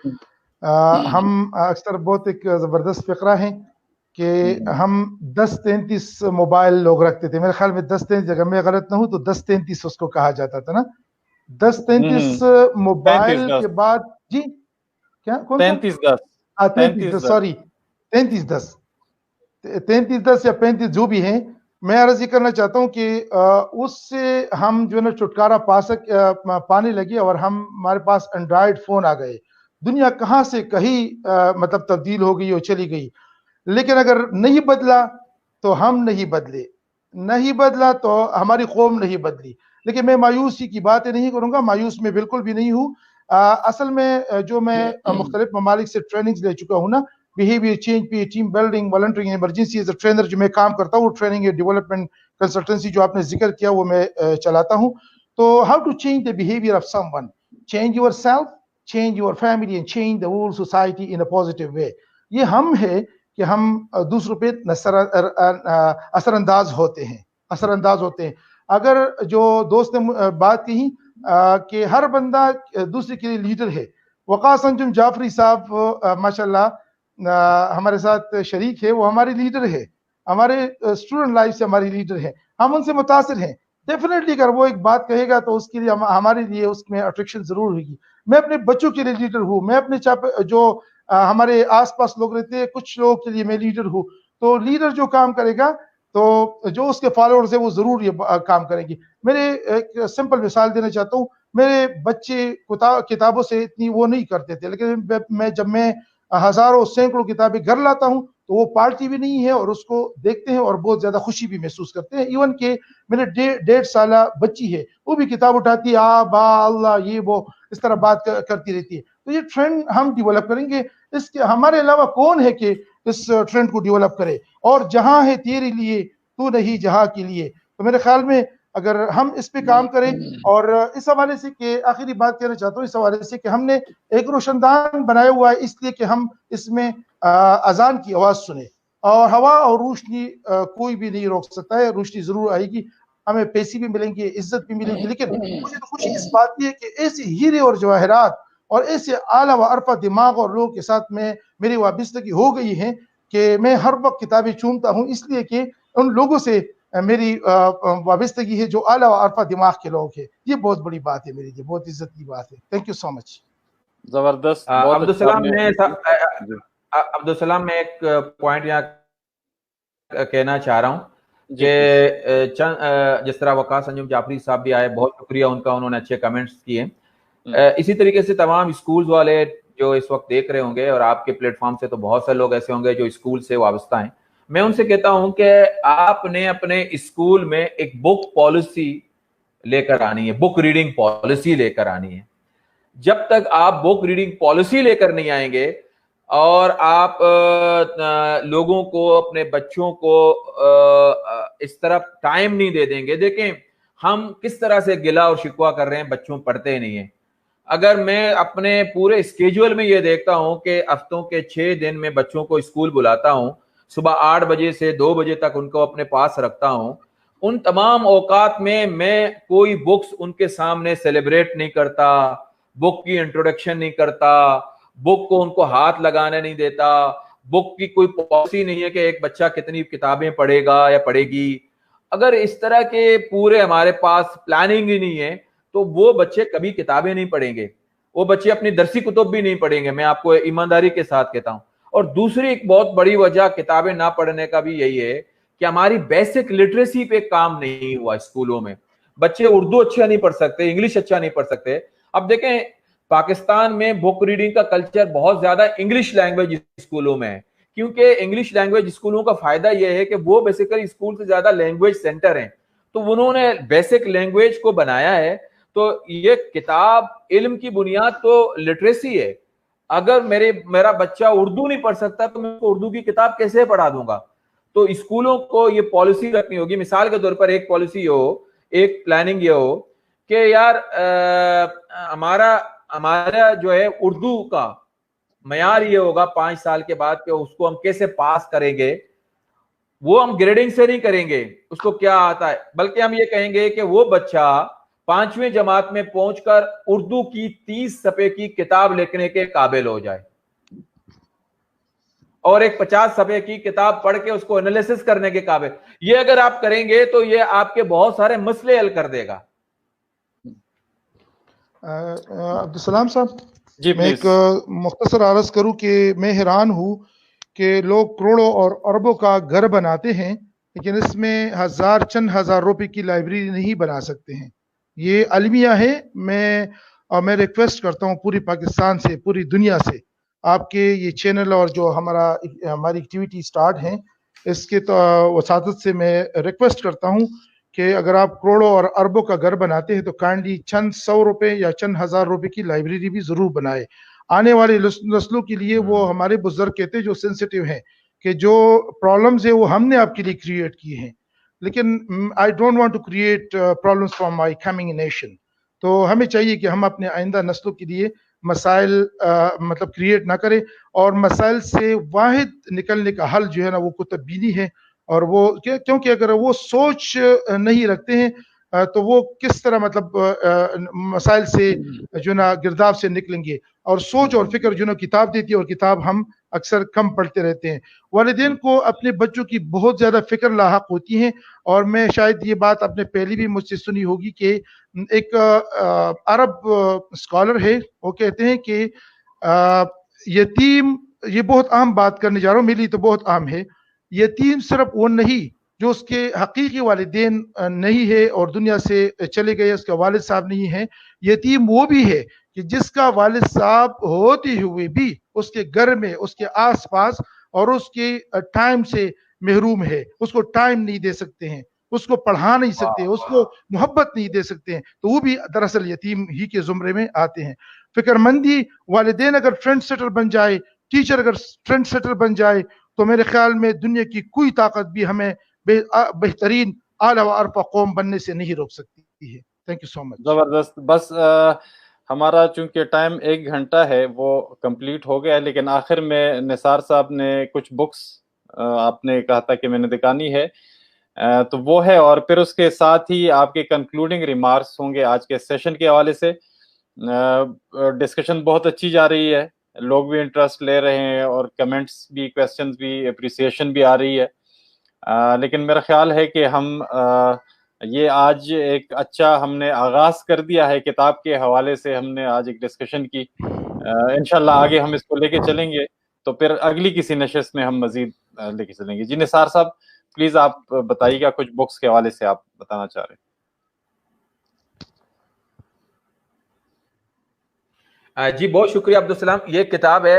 ہم اکثر بہت ایک زبردست فقرہ ہیں کہ ہم 10-33 موبائل لوگ رکھتے تھے. میرے خیال میں 10-33, اگر میں غلط نہ ہوں تو 10-33 اس کو کہا جاتا تھا نا, 10-33 موبائل کے بعد. جی کیا کون سا 3310 سوری 3310 یا 35 جو بھی ہیں. میں عرض یہ کرنا چاہتا ہوں کہ اس سے ہم جو ہے نا چھٹکارا پانے لگے اور ہمارے پاس اینڈرائڈ فون آ گئے. دنیا کہاں سے کہیں مطلب تبدیل ہو گئی اور چلی گئی, لیکن اگر نہیں بدلا تو ہم نہیں بدلے, نہیں بدلا تو ہماری قوم نہیں بدلی. لیکن میں مایوسی کی باتیں نہیں کروں گا, مایوس میں بالکل بھی نہیں ہوں. اصل میں جو میں مختلف ممالک سے ٹریننگز لے چکا ہوں نا, بیہیویئر چینج پہ, team building, volunteering, emergency as a trainer جو میں کام کرتا ہوں, وہ ٹریننگ ڈیولپمنٹ کنسلٹنسی جو آپ نے ذکر کیا وہ میں چلاتا ہوں. تو how to change the behaviour of someone, change yourself, change your family and change the whole society in a positive way. یہ ہم ہے کہ ہم دوسروں پہ اثر انداز ہوتے ہیں. اگر جو دوست نے بات کہی کہ ہر بندہ دوسرے کے لیے لیڈر ہے. وقاص انجم جعفری صاحب ماشاءاللہ ہمارے ساتھ شریک ہے, وہ ہمارے لیڈر ہے, ہمارے اسٹوڈنٹ لائف سے ہماری لیڈر ہے, ہم ان سے متاثر ہیں. ڈیفینیٹلی اگر وہ ایک بات کہے گا تو اس کے لیے ہمارے لیے اس میں اٹریکشن ضرور ہوگی. میں اپنے بچوں کے لیے لیڈر ہوں, میں اپنے جو ہمارے آس پاس لوگ رہتے ہیں کچھ لوگوں کے لیے میں لیڈر ہوں. تو لیڈر جو کام کرے گا تو جو اس کے فالوورز ہیں وہ ضرور یہ کام کریں گے. میرے ایک سمپل مثال دینا چاہتا ہوں, میرے بچے کتابوں سے اتنی وہ نہیں کرتے تھے, لیکن جب میں ہزاروں سینکڑوں کتابیں گھر لاتا ہوں تو وہ پارٹی بھی نہیں ہے اور اس کو دیکھتے ہیں اور بہت زیادہ خوشی بھی محسوس کرتے ہیں. ایون کہ میرے 1.5 سالہ بچی ہے, وہ بھی کتاب اٹھاتی ہے, با اللہ یہ وہ اس طرح بات کرتی رہتی ہے. تو یہ ٹرینڈ ہم ڈیولپ کریں گے. اس کے ہمارے علاوہ کون ہے کہ اس ٹرینڈ کو ڈیولپ کرے؟ اور جہاں ہے تیرے لیے تو نہیں جہاں کے لیے. تو میرے خیال میں اگر ہم اس پہ کام کریں, اور اس حوالے سے کہ آخری بات کہنا چاہتا ہوں اس حوالے سے کہ ہم نے ایک روشن دان بنایا ہوا ہے اس لیے کہ ہم اس میں اذان کی آواز سنیں, اور ہوا اور روشنی کوئی بھی نہیں روک سکتا ہے. روشنی ضرور آئے گی, ہمیں پیسے بھی ملیں گے, عزت بھی ملے گی, لیکن مجھے تو خوشی اس بات کی ہے کہ ایسے ہیرے اور جواہرات اور ایسے اعلیٰ و عرفہ دماغ اور لوگوں کے ساتھ میری وابستگی ہو گئی ہے کہ میں ہر وقت کتابیں چونتا ہوں, اس لیے کہ ان لوگوں سے میری وابستگی ہے جو اعلیٰ و عرفہ دماغ کے لوگ ہیں. یہ بہت بڑی بات ہے میرے لیے, بہت عزت کی بات ہے. تھینک یو سو مچ. زبردست. عبدالسلام میں ایک پوائنٹ یہاں کہنا چاہ رہا ہوں کہ جس طرح وقاص انجم جعفری صاحب بھی آئے, بہت شکریہ ان کا, انہوں نے اچھے کمنٹس کیے. اسی طریقے سے تمام اسکولز والے جو اس وقت دیکھ رہے ہوں گے, اور آپ کے پلیٹ فارم سے تو بہت سے لوگ ایسے ہوں گے جو اسکول سے وابستہ ہیں, میں ان سے کہتا ہوں کہ آپ نے اپنے اسکول میں ایک بک پالیسی لے کر آنی ہے, بک ریڈنگ پالیسی لے کر آنی ہے. جب تک آپ بک ریڈنگ پالیسی لے کر نہیں آئیں گے اور آپ لوگوں کو, اپنے بچوں کو اس طرح ٹائم نہیں دے دیں گے. دیکھیں ہم کس طرح سے گلہ اور شکوہ کر رہے ہیں, بچوں پڑھتے نہیں ہیں. اگر میں اپنے پورے اسکیجول میں یہ دیکھتا ہوں کہ ہفتوں کے 6 دن میں بچوں کو اسکول بلاتا ہوں, صبح 8 بجے سے 2 بجے تک ان کو اپنے پاس رکھتا ہوں, ان تمام اوقات میں کوئی بکس ان کے سامنے سیلیبریٹ نہیں کرتا, بک کی انٹروڈکشن نہیں کرتا, بک کو ان کو ہاتھ لگانے نہیں دیتا. بک کی کوئی پالیسی نہیں ہے کہ ایک بچہ کتنی کتابیں پڑھے گا یا پڑھے گی. اگر اس طرح کے پورے ہمارے پاس پلاننگ ہی نہیں ہے تو وہ بچے کبھی کتابیں نہیں پڑھیں گے, وہ بچے اپنی درسی کتب بھی نہیں پڑھیں گے, میں آپ کو ایمانداری کے ساتھ کہتا ہوں. اور دوسری ایک بہت بڑی وجہ کتابیں نہ پڑھنے کا بھی یہی ہے کہ ہماری بیسک لٹریسی پہ کام نہیں ہوا اسکولوں میں. بچے اردو اچھا نہیں پڑھ سکتے, انگلش اچھا نہیں پڑھ سکتے. اب دیکھیں پاکستان میں بک ریڈنگ کا کلچر بہت زیادہ انگلش لینگویج اسکولوں میں ہے, کیونکہ انگلش لینگویج اسکولوں کا فائدہ یہ ہے کہ وہ بیسیکلی اسکول سے زیادہ لینگویج سینٹر ہیں, تو انہوں نے بیسک لینگویج کو بنایا ہے. تو یہ کتاب علم کی بنیاد تو لٹریسی ہے. اگر میرا بچہ اردو نہیں پڑھ سکتا تو میں اردو کی کتاب کیسے پڑھا دوں گا؟ تو اسکولوں کو یہ پالیسی رکھنی ہوگی. مثال کے طور پر ایک پالیسی ہو, ایک پلاننگ یہ ہو کہ یار ہمارا جو ہے اردو کا معیار یہ ہوگا 5 سال کے بعد کہ اس کو ہم کیسے پاس کریں گے. وہ ہم گریڈنگ سے نہیں کریں گے اس کو کیا آتا ہے, بلکہ ہم یہ کہیں گے کہ وہ بچہ 5ویں جماعت میں پہنچ کر اردو کی 30 صفحے کی کتاب لکھنے کے قابل ہو جائے, اور ایک 50 صفحے کی کتاب پڑھ کے اس کو انالیسس کرنے کے قابل. یہ اگر آپ کریں گے تو یہ آپ کے بہت سارے مسئلے حل کر دے گا. عبدالسلام صاحب جی میں ایک مختصر عرض کروں کہ میں حیران ہوں کہ لوگ کروڑوں اور اربوں کا گھر بناتے ہیں لیکن اس میں چند ہزار روپے کی لائبریری نہیں بنا سکتے ہیں. یہ المیہ ہے. میں ریکویسٹ کرتا ہوں پوری پاکستان سے, پوری دنیا سے, آپ کے یہ چینل اور جو ہماری ایکٹیویٹی سٹارٹ ہیں اس کے وساطت سے میں ریکویسٹ کرتا ہوں کہ اگر آپ کروڑوں اور اربوں کا گھر بناتے ہیں تو کائنڈلی چند 100 روپے یا چند ہزار روپے کی لائبریری بھی ضرور بنائے. آنے والی نسلوں کے لیے وہ ہمارے بزرگ کہتے جو سینسیٹیو ہیں کہ جو پرابلمز ہیں وہ ہم نے آپ کے لیے کریٹ کیے ہیں, لیکن I don't want to create problems for my coming nation. تو ہمیں چاہیے کہ ہم اپنے آئندہ نسلوں کے لیے مسائل مطلب کریٹ نہ کریں, اور مسائل سے واحد نکلنے کا حل جو ہے نا وہ کتب بینی ہے. اور وہ کیونکہ اگر وہ سوچ نہیں رکھتے ہیں تو وہ کس طرح مطلب مسائل سے جو نا گرداب سے نکلیں گے. اور سوچ اور فکر جو نا کتاب دیتی ہے, اور کتاب ہم اکثر کم پڑھتے رہتے ہیں. والدین کو اپنے بچوں کی بہت زیادہ فکر لاحق ہوتی ہیں, اور میں شاید یہ بات آپ نے پہلی بھی مجھ سے سنی ہوگی کہ ایک عرب اسکالر ہے, وہ کہتے ہیں کہ یتیم, یہ بہت عام بات کرنے جا رہا ہوں, میرے لیے تو بہت عام ہے, یتیم صرف وہ نہیں جو اس کے حقیقی والدین نہیں ہے اور دنیا سے چلے گئے, اس کا والد صاحب نہیں ہے. یتیم وہ بھی ہے کہ جس کا والد صاحب ہوتے ہوئے بھی اس کے گھر میں, اس کے آس پاس اور اس کے ٹائم سے محروم ہے, اس کو ٹائم نہیں دے سکتے ہیں, اس کو پڑھا نہیں سکتے, اس کو محبت نہیں دے سکتے ہیں, تو وہ بھی دراصل یتیم ہی کے زمرے میں آتے ہیں. فکر مندی, والدین اگر ٹرینڈ سیٹر بن جائے, ٹیچر اگر ٹرینڈ سیٹر بن جائے, تو میرے خیال میں دنیا کی کوئی طاقت بھی ہمیں بہترین اعلیٰ و ارفع قوم بننے سے نہیں روک سکتی ہے. تھینک یو سو مچ. زبردست. بس ہمارا چونکہ ٹائم 1 گھنٹہ ہے وہ کمپلیٹ ہو گیا ہے, لیکن آخر میں نثار صاحب نے کچھ بکس آپ نے کہا تھا کہ میں نے دکھانی ہے, تو وہ ہے, اور پھر اس کے ساتھ ہی آپ کے کنکلوڈنگ ریمارکس ہوں گے آج کے سیشن کے حوالے سے. ڈسکشن بہت اچھی جا رہی ہے, لوگ بھی انٹرسٹ لے رہے ہیں, اور کمنٹس بھی, کویسچنز بھی, اپریسیشن بھی آ رہی ہے. لیکن میرا خیال ہے کہ ہم یہ آج ایک اچھا ہم نے آغاز کر دیا ہے کتاب کے حوالے سے, ہم نے آج ایک ڈسکشن کی. انشاءاللہ آگے ہم اس کو لے کے چلیں گے, تو پھر اگلی کسی نشست میں ہم مزید لے کے چلیں گے. جی نثار صاحب پلیز آپ بتائیے گا کچھ بکس کے حوالے سے آپ بتانا چاہ رہے ہیں. جی بہت شکریہ عبدالسلام. یہ کتاب ہے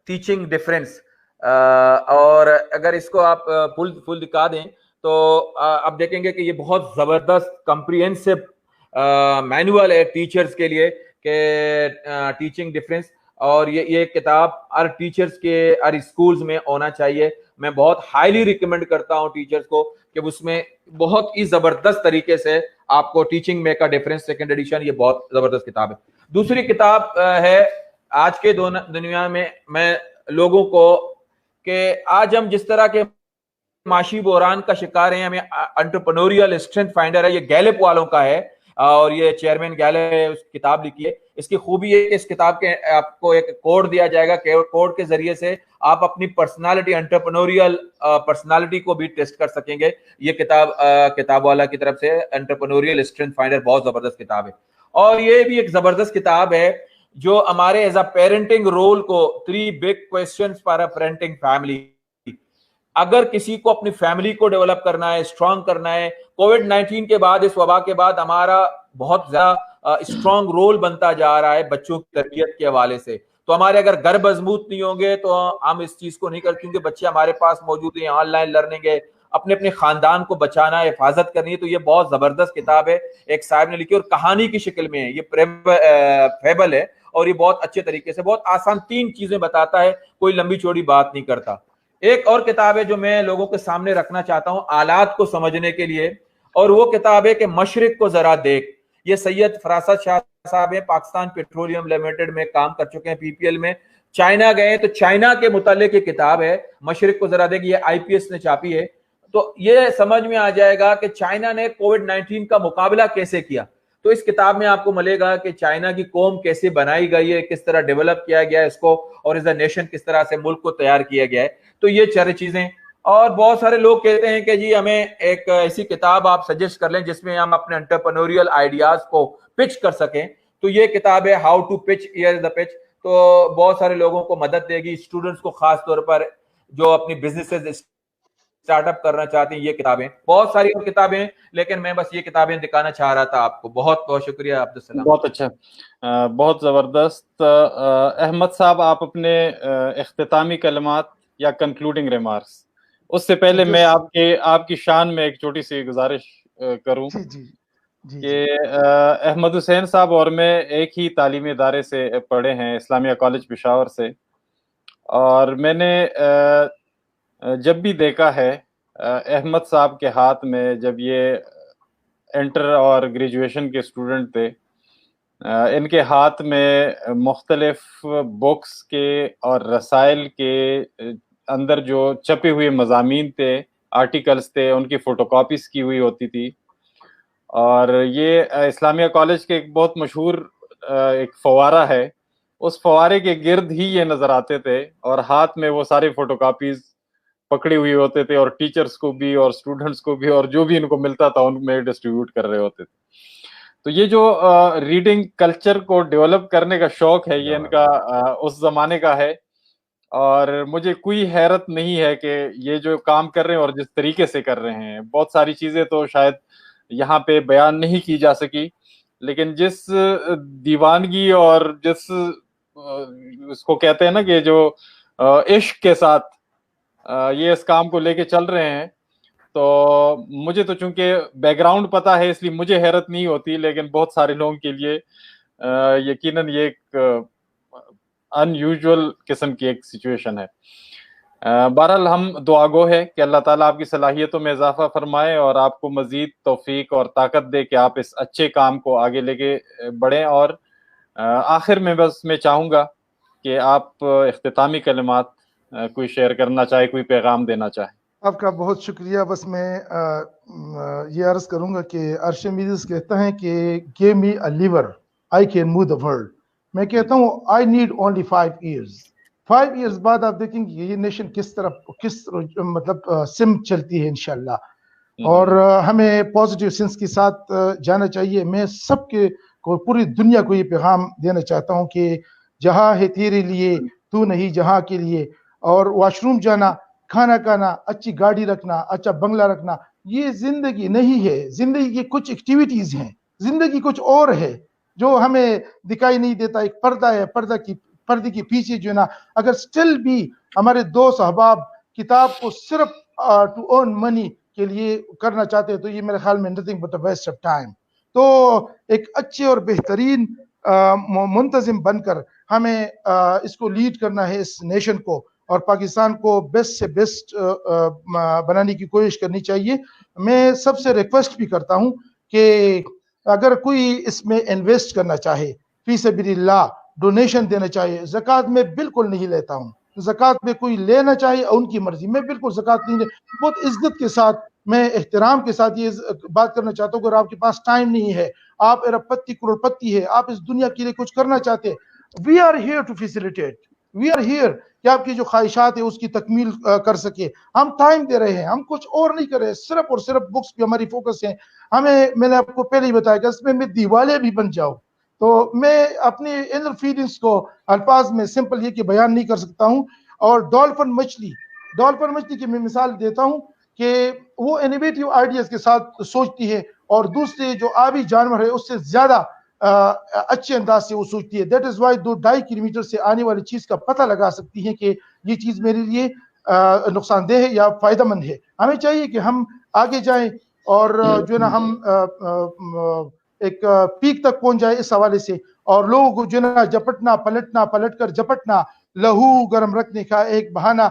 ٹیچنگ ڈفرینس, اور اگر اس کو آپ فل دکھا دیں تو آپ دیکھیں گے کہ یہ بہت زبردست کمپریہنسو مینول ہے ٹیچرز کے لیے کہ ٹیچنگ ڈفرینس, اور یہ کتاب ہر ٹیچرز کے ہر اسکولز میں ہونا چاہیے. میں بہت ہائیلی ریکمینڈ کرتا ہوں ٹیچرز کو کہ اس میں بہت ہی زبردست طریقے سے آپ کو teaching make a difference second edition, یہ بہت زبردست کتاب ہے. دوسری کتاب ہے آج کے دنیا میں لوگوں کو کہ آج ہم جس طرح کے معاشی بحران کا شکار ہیں, ہمیں انٹرپرینوریل اسٹرینتھ فائنڈر ہے, یہ گیلپ والوں کا ہے, اور یہ چیئرمین گیلپ ہے, اس کتاب لکھی ہے. اس کی خوبی ہے کہ اس کتاب کے آپ کو ایک کوڈ دیا جائے گا, کوڈ کے ذریعے سے آپ اپنی پرسنالٹی, انٹرپرینوریل پرسنالٹی کو بھی ٹیسٹ کر سکیں گے. یہ کتاب والا کی طرف سے انٹرپرینوریل اسٹرینتھ فائنڈر بہت زبردست کتاب ہے. اور یہ بھی ایک زبردست کتاب ہے جو ہمارے ایز اے پیرنٹنگ رول کو 3 big questions for a parenting family. اگر کسی کو اپنی فیملی کو ڈیولپ کرنا ہے, اسٹرانگ کرنا ہے, کووڈ-19 کے بعد, اس وبا کے بعد ہمارا بہت زیادہ اسٹرانگ رول بنتا جا رہا ہے بچوں کی تربیت کے حوالے سے. تو ہمارے اگر گھر مضبوط نہیں ہوں گے تو ہم اس چیز کو نہیں کرتے, کیونکہ بچے ہمارے پاس موجود ہیں, آن لائن لرننگ ہے, اپنے خاندان کو بچانا ہے, حفاظت کرنی ہے. تو یہ بہت زبردست کتاب ہے, ایک صاحب نے لکھی, اور کہانی کی شکل میں ہے, یہ فیبل ہے, اور یہ بہت اچھے طریقے سے بہت آسان 3 چیزیں بتاتا ہے, کوئی لمبی چوڑی بات نہیں کرتا. ایک اور کتاب ہے جو میں لوگوں کے سامنے رکھنا چاہتا ہوں آلات کو سمجھنے کے لیے, اور وہ کتاب ہے کہ مشرق کو ذرا دیکھ. یہ سید فراست شاہ صاحب ہیں, پاکستان پیٹرولیم لمیٹڈ میں کام کر چکے ہیں, PPL میں. چائنا گئے تو چائنا کے متعلق یہ کتاب ہے, مشرق کو ذرا دیکھ, یہ IPS نے چھاپی ہے. تو یہ سمجھ میں آ جائے گا کہ چائنا نے کووڈ-19 کا مقابلہ کیسے کیا. تو اس کتاب میں آپ کو ملے گا کہ چائنا کی قوم کیسے بنائی گئی ہے, کس طرح ڈیولپ کیا گیا ہے اس کو, اور ایز اے نیشن کس طرح سے ملک کو تیار کیا گیا ہے. تو یہ 4 چیزیں. اور بہت سارے لوگ کہتے ہیں کہ جی ہمیں ایک ایسی کتاب آپ سجیسٹ کر لیں جس میں ہم اپنے انٹرپرینوریل آئیڈیاز کو پچ کر سکیں. تو یہ کتاب ہے how to pitch, here is the pitch. تو بہت سارے لوگوں کو مدد دے گی, اسٹوڈنٹس کو خاص طور پر جو اپنی بزنسز اسٹارٹ اپ کرنا چاہتے ہیں. یہ کتابیں, بہت ساری اور کتابیں, لیکن میں بس یہ کتابیں دکھانا چاہ رہا تھا آپ کو. بہت بہت شکریہ عبدالسلام. بہت اچھا, بہت زبردست. احمد صاحب آپ اپنے اختتامی کلمات یا کنکلوڈنگ ریمارکس, اس سے پہلے میں آپ کی شان میں ایک چھوٹی سی گزارش کروں کہ احمد حسین صاحب اور میں ایک ہی تعلیمی ادارے سے پڑھے ہیں, اسلامیہ کالج پشاور سے, اور میں نے جب بھی دیکھا ہے احمد صاحب کے ہاتھ میں, جب یہ انٹر اور گریجویشن کے اسٹوڈنٹ تھے, ان کے ہاتھ میں مختلف بکس کے اور رسائل کے اندر جو چھپے ہوئے مضامین تھے, آرٹیکلز تھے, ان کی فوٹو کاپیز کی ہوئی ہوتی تھی, اور یہ اسلامیہ کالج کے ایک بہت مشہور ایک فوارہ ہے، اس فوارے کے گرد ہی یہ نظر آتے تھے، اور ہاتھ میں وہ سارے فوٹو کاپیز پکڑے ہوئے ہوتے تھے، اور ٹیچرز کو بھی اور اسٹوڈنٹس کو بھی، اور جو بھی ان کو ملتا تھا ان میں ڈسٹریبیوٹ کر رہے ہوتے تھے. تو یہ جو ریڈنگ کلچر کو ڈیولپ کرنے کا شوق ہے، یہ ان کا اس زمانے کا ہے، اور مجھے کوئی حیرت نہیں ہے کہ یہ جو کام کر رہے ہیں اور جس طریقے سے کر رہے ہیں. بہت ساری چیزیں تو شاید یہاں پہ بیان نہیں کی جا سکی، لیکن جس دیوانگی اور جس اس کو کہتے ہیں نا کہ جو عشق کے ساتھ یہ اس کام کو لے کے چل رہے ہیں، تو مجھے تو چونکہ بیک گراؤنڈ پتا ہے اس لیے مجھے حیرت نہیں ہوتی، لیکن بہت سارے لوگوں کے لیے یقیناً یہ ایک ان یوزول قسم کی ایک سچویشن ہے. بہرحال ہم دعا گو ہے کہ اللہ تعالیٰ آپ کی صلاحیتوں میں اضافہ فرمائے اور آپ کو مزید توفیق اور طاقت دے کہ آپ اس اچھے کام کو آگے لے کے بڑھیں. اور آخر میں بس میں چاہوں گا کہ آپ اختتامی کلمات کوئی شیئر کرنا چاہے، کوئی پیغام دینا چاہے. آپ کا بہت شکریہ. بس میں یہ عرض کروں گا کہ ارشمیدس کہتا ہے کہ give me a lever, I can move the world. میں کہتا ہوں I need only 5 years. 5 years بعد آپ دیکھیں گے یہ نیشن کس مطلب سمت چلتی ہے انشاءاللہ. اور ہمیں پازیٹیو سینس کے ساتھ جانا چاہیے. میں سب کے کو پوری دنیا کو یہ پیغام دینا چاہتا ہوں کہ جہاں ہے تیرے لیے تو نہیں جہاں کے لیے. اور واش روم جانا، کھانا کھانا، اچھی گاڑی رکھنا، اچھا بنگلہ رکھنا، یہ زندگی نہیں ہے. زندگی کی کچھ ایکٹیویٹیز ہیں، زندگی کچھ اور ہے جو ہمیں دکھائی نہیں دیتا. ایک پردہ ہے، پردے کے پیچھے جو ہے نا، اگر سٹل بھی ہمارے دوست احباب کتاب کو صرف ٹو ارن منی کے لیے کرنا چاہتے ہیں تو یہ میرے خیال میں nothing but a waste of time. تو ایک اچھے اور بہترین منتظم بن کر ہمیں اس کو لیڈ کرنا ہے، اس نیشن کو، اور پاکستان کو بیسٹ سے بیسٹ بنانے کی کوشش کرنی چاہیے. میں سب سے ریکویسٹ بھی کرتا ہوں کہ اگر کوئی اس میں انویسٹ کرنا چاہے، فی سبیل اللہ ڈونیشن دینا چاہے. زکوٰۃ میں بالکل نہیں لیتا ہوں. زکوٰۃ میں کوئی لینا چاہے ان کی مرضی، میں بالکل زکوٰۃ نہیں. بہت عزت کے ساتھ، میں احترام کے ساتھ یہ بات کرنا چاہتا ہوں کہ اگر آپ کے پاس ٹائم نہیں ہے، آپ ارب پتی کروڑ پتی ہے، آپ اس دنیا کے لیے کچھ کرنا چاہتے ہیں، we are here to facilitate. We are here کہ آپ کی جو خواہشات ہے اس کی تکمیل کر سکے. ہم ٹائم دے رہے ہیں، ہم کچھ اور نہیں کر رہے، صرف اور صرف بکس پہ ہماری فوکس ہے. میں نے آپ کو پہلے ہی بتایا کہ اس میں دیوالے بھی بن جاؤ. تو میں اپنی انر فیلنگز کو الفاظ میں سمپل یہ کہ بیان نہیں کر سکتا ہوں. اور ڈالفن مچھلی کی میں مثال دیتا ہوں کہ وہ انوویٹیو آئیڈیاز کے ساتھ سوچتی ہے، اور دوسرے جو آبی جانور ہے اس سے زیادہ اچھے انداز سے وہ سوچتی ہے. دیٹ از وائی 2-2.5 کلومیٹر سے آنے والی چیز کا پتہ لگا سکتی ہے کہ یہ چیز میرے لیے نقصان دہ ہے یا فائدہ مند ہے. ہمیں چاہیے کہ ہم آگے جائیں اور جو ہے نا ہم ایک پیک تک پہنچ جائے اس حوالے سے. اور لوگوں کو جو ہے نا جپٹنا پلٹ کر جپٹنا، لہو گرم رکھنے کا ایک بہانہ.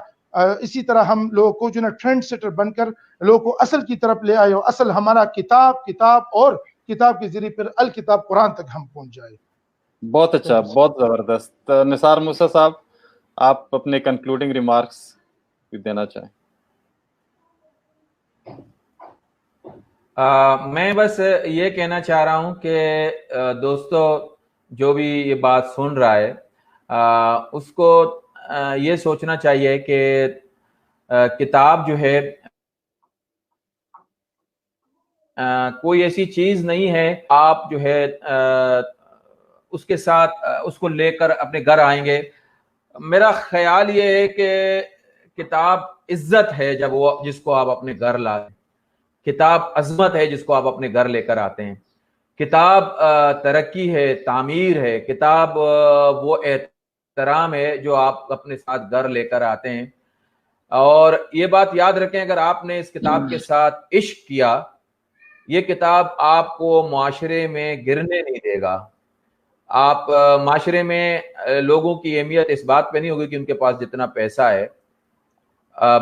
اسی طرح ہم لوگوں کو جو ہے نا ٹرینڈ سیٹر بن کر لوگوں کو اصل کی طرف لے آئے، اور اصل ہمارا کتاب اور کتاب کے ذریعے پھر الکتاب قرآن تک ہم پہنچ جائے. بہت اچھا، بہت زبردست. نثار موسیٰ صاحب، آپ اپنے کنکلوڈنگ ریمارکس دینا چاہیں. میں بس یہ کہنا چاہ رہا ہوں کہ دوستو جو بھی یہ بات سن رہا ہے اس کو یہ سوچنا چاہیے کہ کتاب جو ہے کوئی ایسی چیز نہیں ہے آپ جو ہے اس کے ساتھ اس کو لے کر اپنے گھر آئیں گے. میرا خیال یہ ہے کہ کتاب عزت ہے جب وہ جس کو آپ اپنے گھر لاتے ہیں. کتاب عظمت ہے جس کو آپ اپنے گھر لے کر آتے ہیں. کتاب ترقی ہے، تعمیر ہے. کتاب وہ احترام ہے جو آپ اپنے ساتھ گھر لے کر آتے ہیں. اور یہ بات یاد رکھیں، اگر آپ نے اس کتاب کے ساتھ عشق کیا، یہ کتاب آپ کو معاشرے میں گرنے نہیں دے گا. آپ معاشرے میں لوگوں کی اہمیت اس بات پہ نہیں ہوگی کہ ان کے پاس جتنا پیسہ ہے.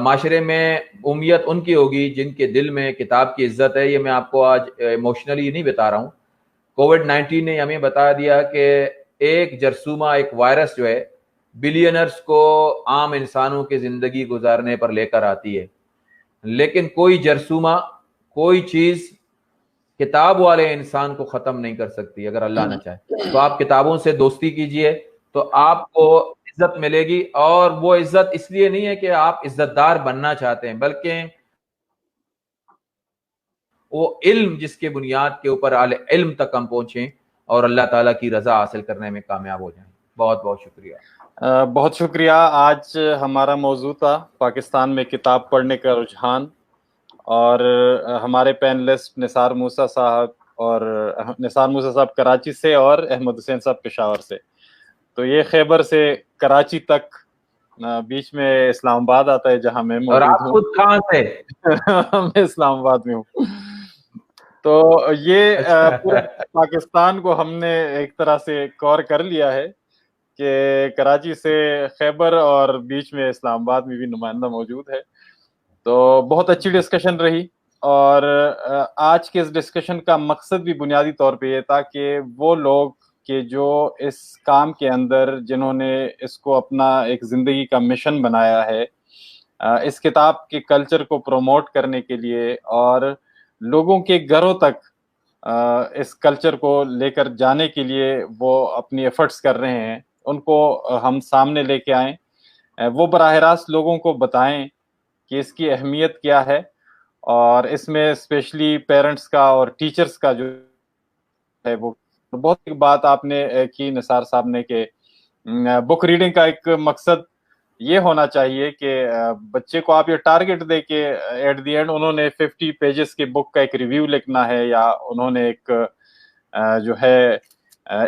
معاشرے میں امیت ان کی ہوگی جن کے دل میں کتاب کی عزت ہے. یہ میں آپ کو آج ایموشنلی نہیں بتا رہا ہوں. کووڈ-19 نے ہمیں بتا دیا کہ ایک جرثومہ، ایک وائرس جو ہے بلینرز کو عام انسانوں کی زندگی گزارنے پر لے کر آتی ہے، لیکن کوئی جرثومہ، کوئی چیز کتاب والے انسان کو ختم نہیں کر سکتی اگر اللہ نہ چاہے. تو آپ کتابوں سے دوستی کیجئے تو آپ کو عزت ملے گی, اور وہ عزت اس لیے نہیں ہے کہ آپ عزت دار بننا چاہتے ہیں, بلکہ وہ علم جس کے بنیاد کے اوپر علم تک ہم پہنچیں اور اللہ تعالیٰ کی رضا حاصل کرنے میں کامیاب ہو جائیں. بہت بہت شکریہ. بہت شکریہ. آج ہمارا موضوع تھا پاکستان میں کتاب پڑھنے کا رجحان, اور ہمارے پینلسٹ نثار موسیٰ صاحب, اور نثار موسیٰ صاحب کراچی سے اور احمد حسین صاحب پشاور سے. تو یہ خیبر سے کراچی تک, بیچ میں اسلام آباد آتا ہے جہاں میں اور موجود آپ ہوں. خود کہاں سے؟ میں اسلام آباد میں ہوں. تو یہ پورے پاکستان کو ہم نے ایک طرح سے کور کر لیا ہے کہ کراچی سے خیبر اور بیچ میں اسلام آباد میں بھی نمائندہ موجود ہے. تو بہت اچھی ڈسکشن رہی, اور آج کے اس ڈسکشن کا مقصد بھی بنیادی طور پہ یہ تھا کہ وہ لوگ کہ جو اس کام کے اندر, جنہوں نے اس کو اپنا ایک زندگی کا مشن بنایا ہے, اس کتاب کے کلچر کو پروموٹ کرنے کے لیے اور لوگوں کے گھروں تک اس کلچر کو لے کر جانے کے لیے وہ اپنی ایفرٹس کر رہے ہیں, ان کو ہم سامنے لے کے آئیں, وہ براہ راست لوگوں کو بتائیں کہ اس کی اہمیت کیا ہے. اور اس میں اسپیشلی پیرنٹس کا اور ٹیچرز کا جو ہے, وہ بہت ایک بات آپ نے کی نثار صاحب نے کہ بک ریڈنگ کا ایک مقصد یہ ہونا چاہیے کہ بچے کو آپ یہ ٹارگٹ دے کہ ایٹ دی اینڈ انہوں نے 50 پیجز کی بک کا ایک ریویو لکھنا ہے, یا انہوں نے ایک جو ہے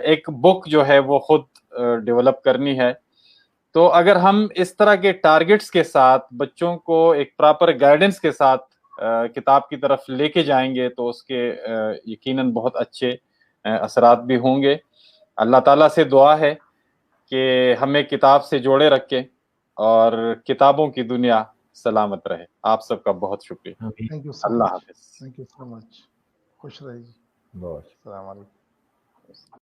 ایک بک جو ہے وہ خود ڈیولپ کرنی ہے. تو اگر ہم اس طرح کے ٹارگٹس کے ساتھ بچوں کو ایک پراپر گائیڈنس کے ساتھ کتاب کی طرف لے کے جائیں گے تو اس کے یقیناً بہت اچھے اثرات بھی ہوں گے. اللہ تعالیٰ سے دعا ہے کہ ہمیں کتاب سے جوڑے رکھے اور کتابوں کی دنیا سلامت رہے. آپ سب کا بہت شکریہ. اللہ حافظ. تھینک یو سو مچ. خوش رہیے. بہت السلام علیکم.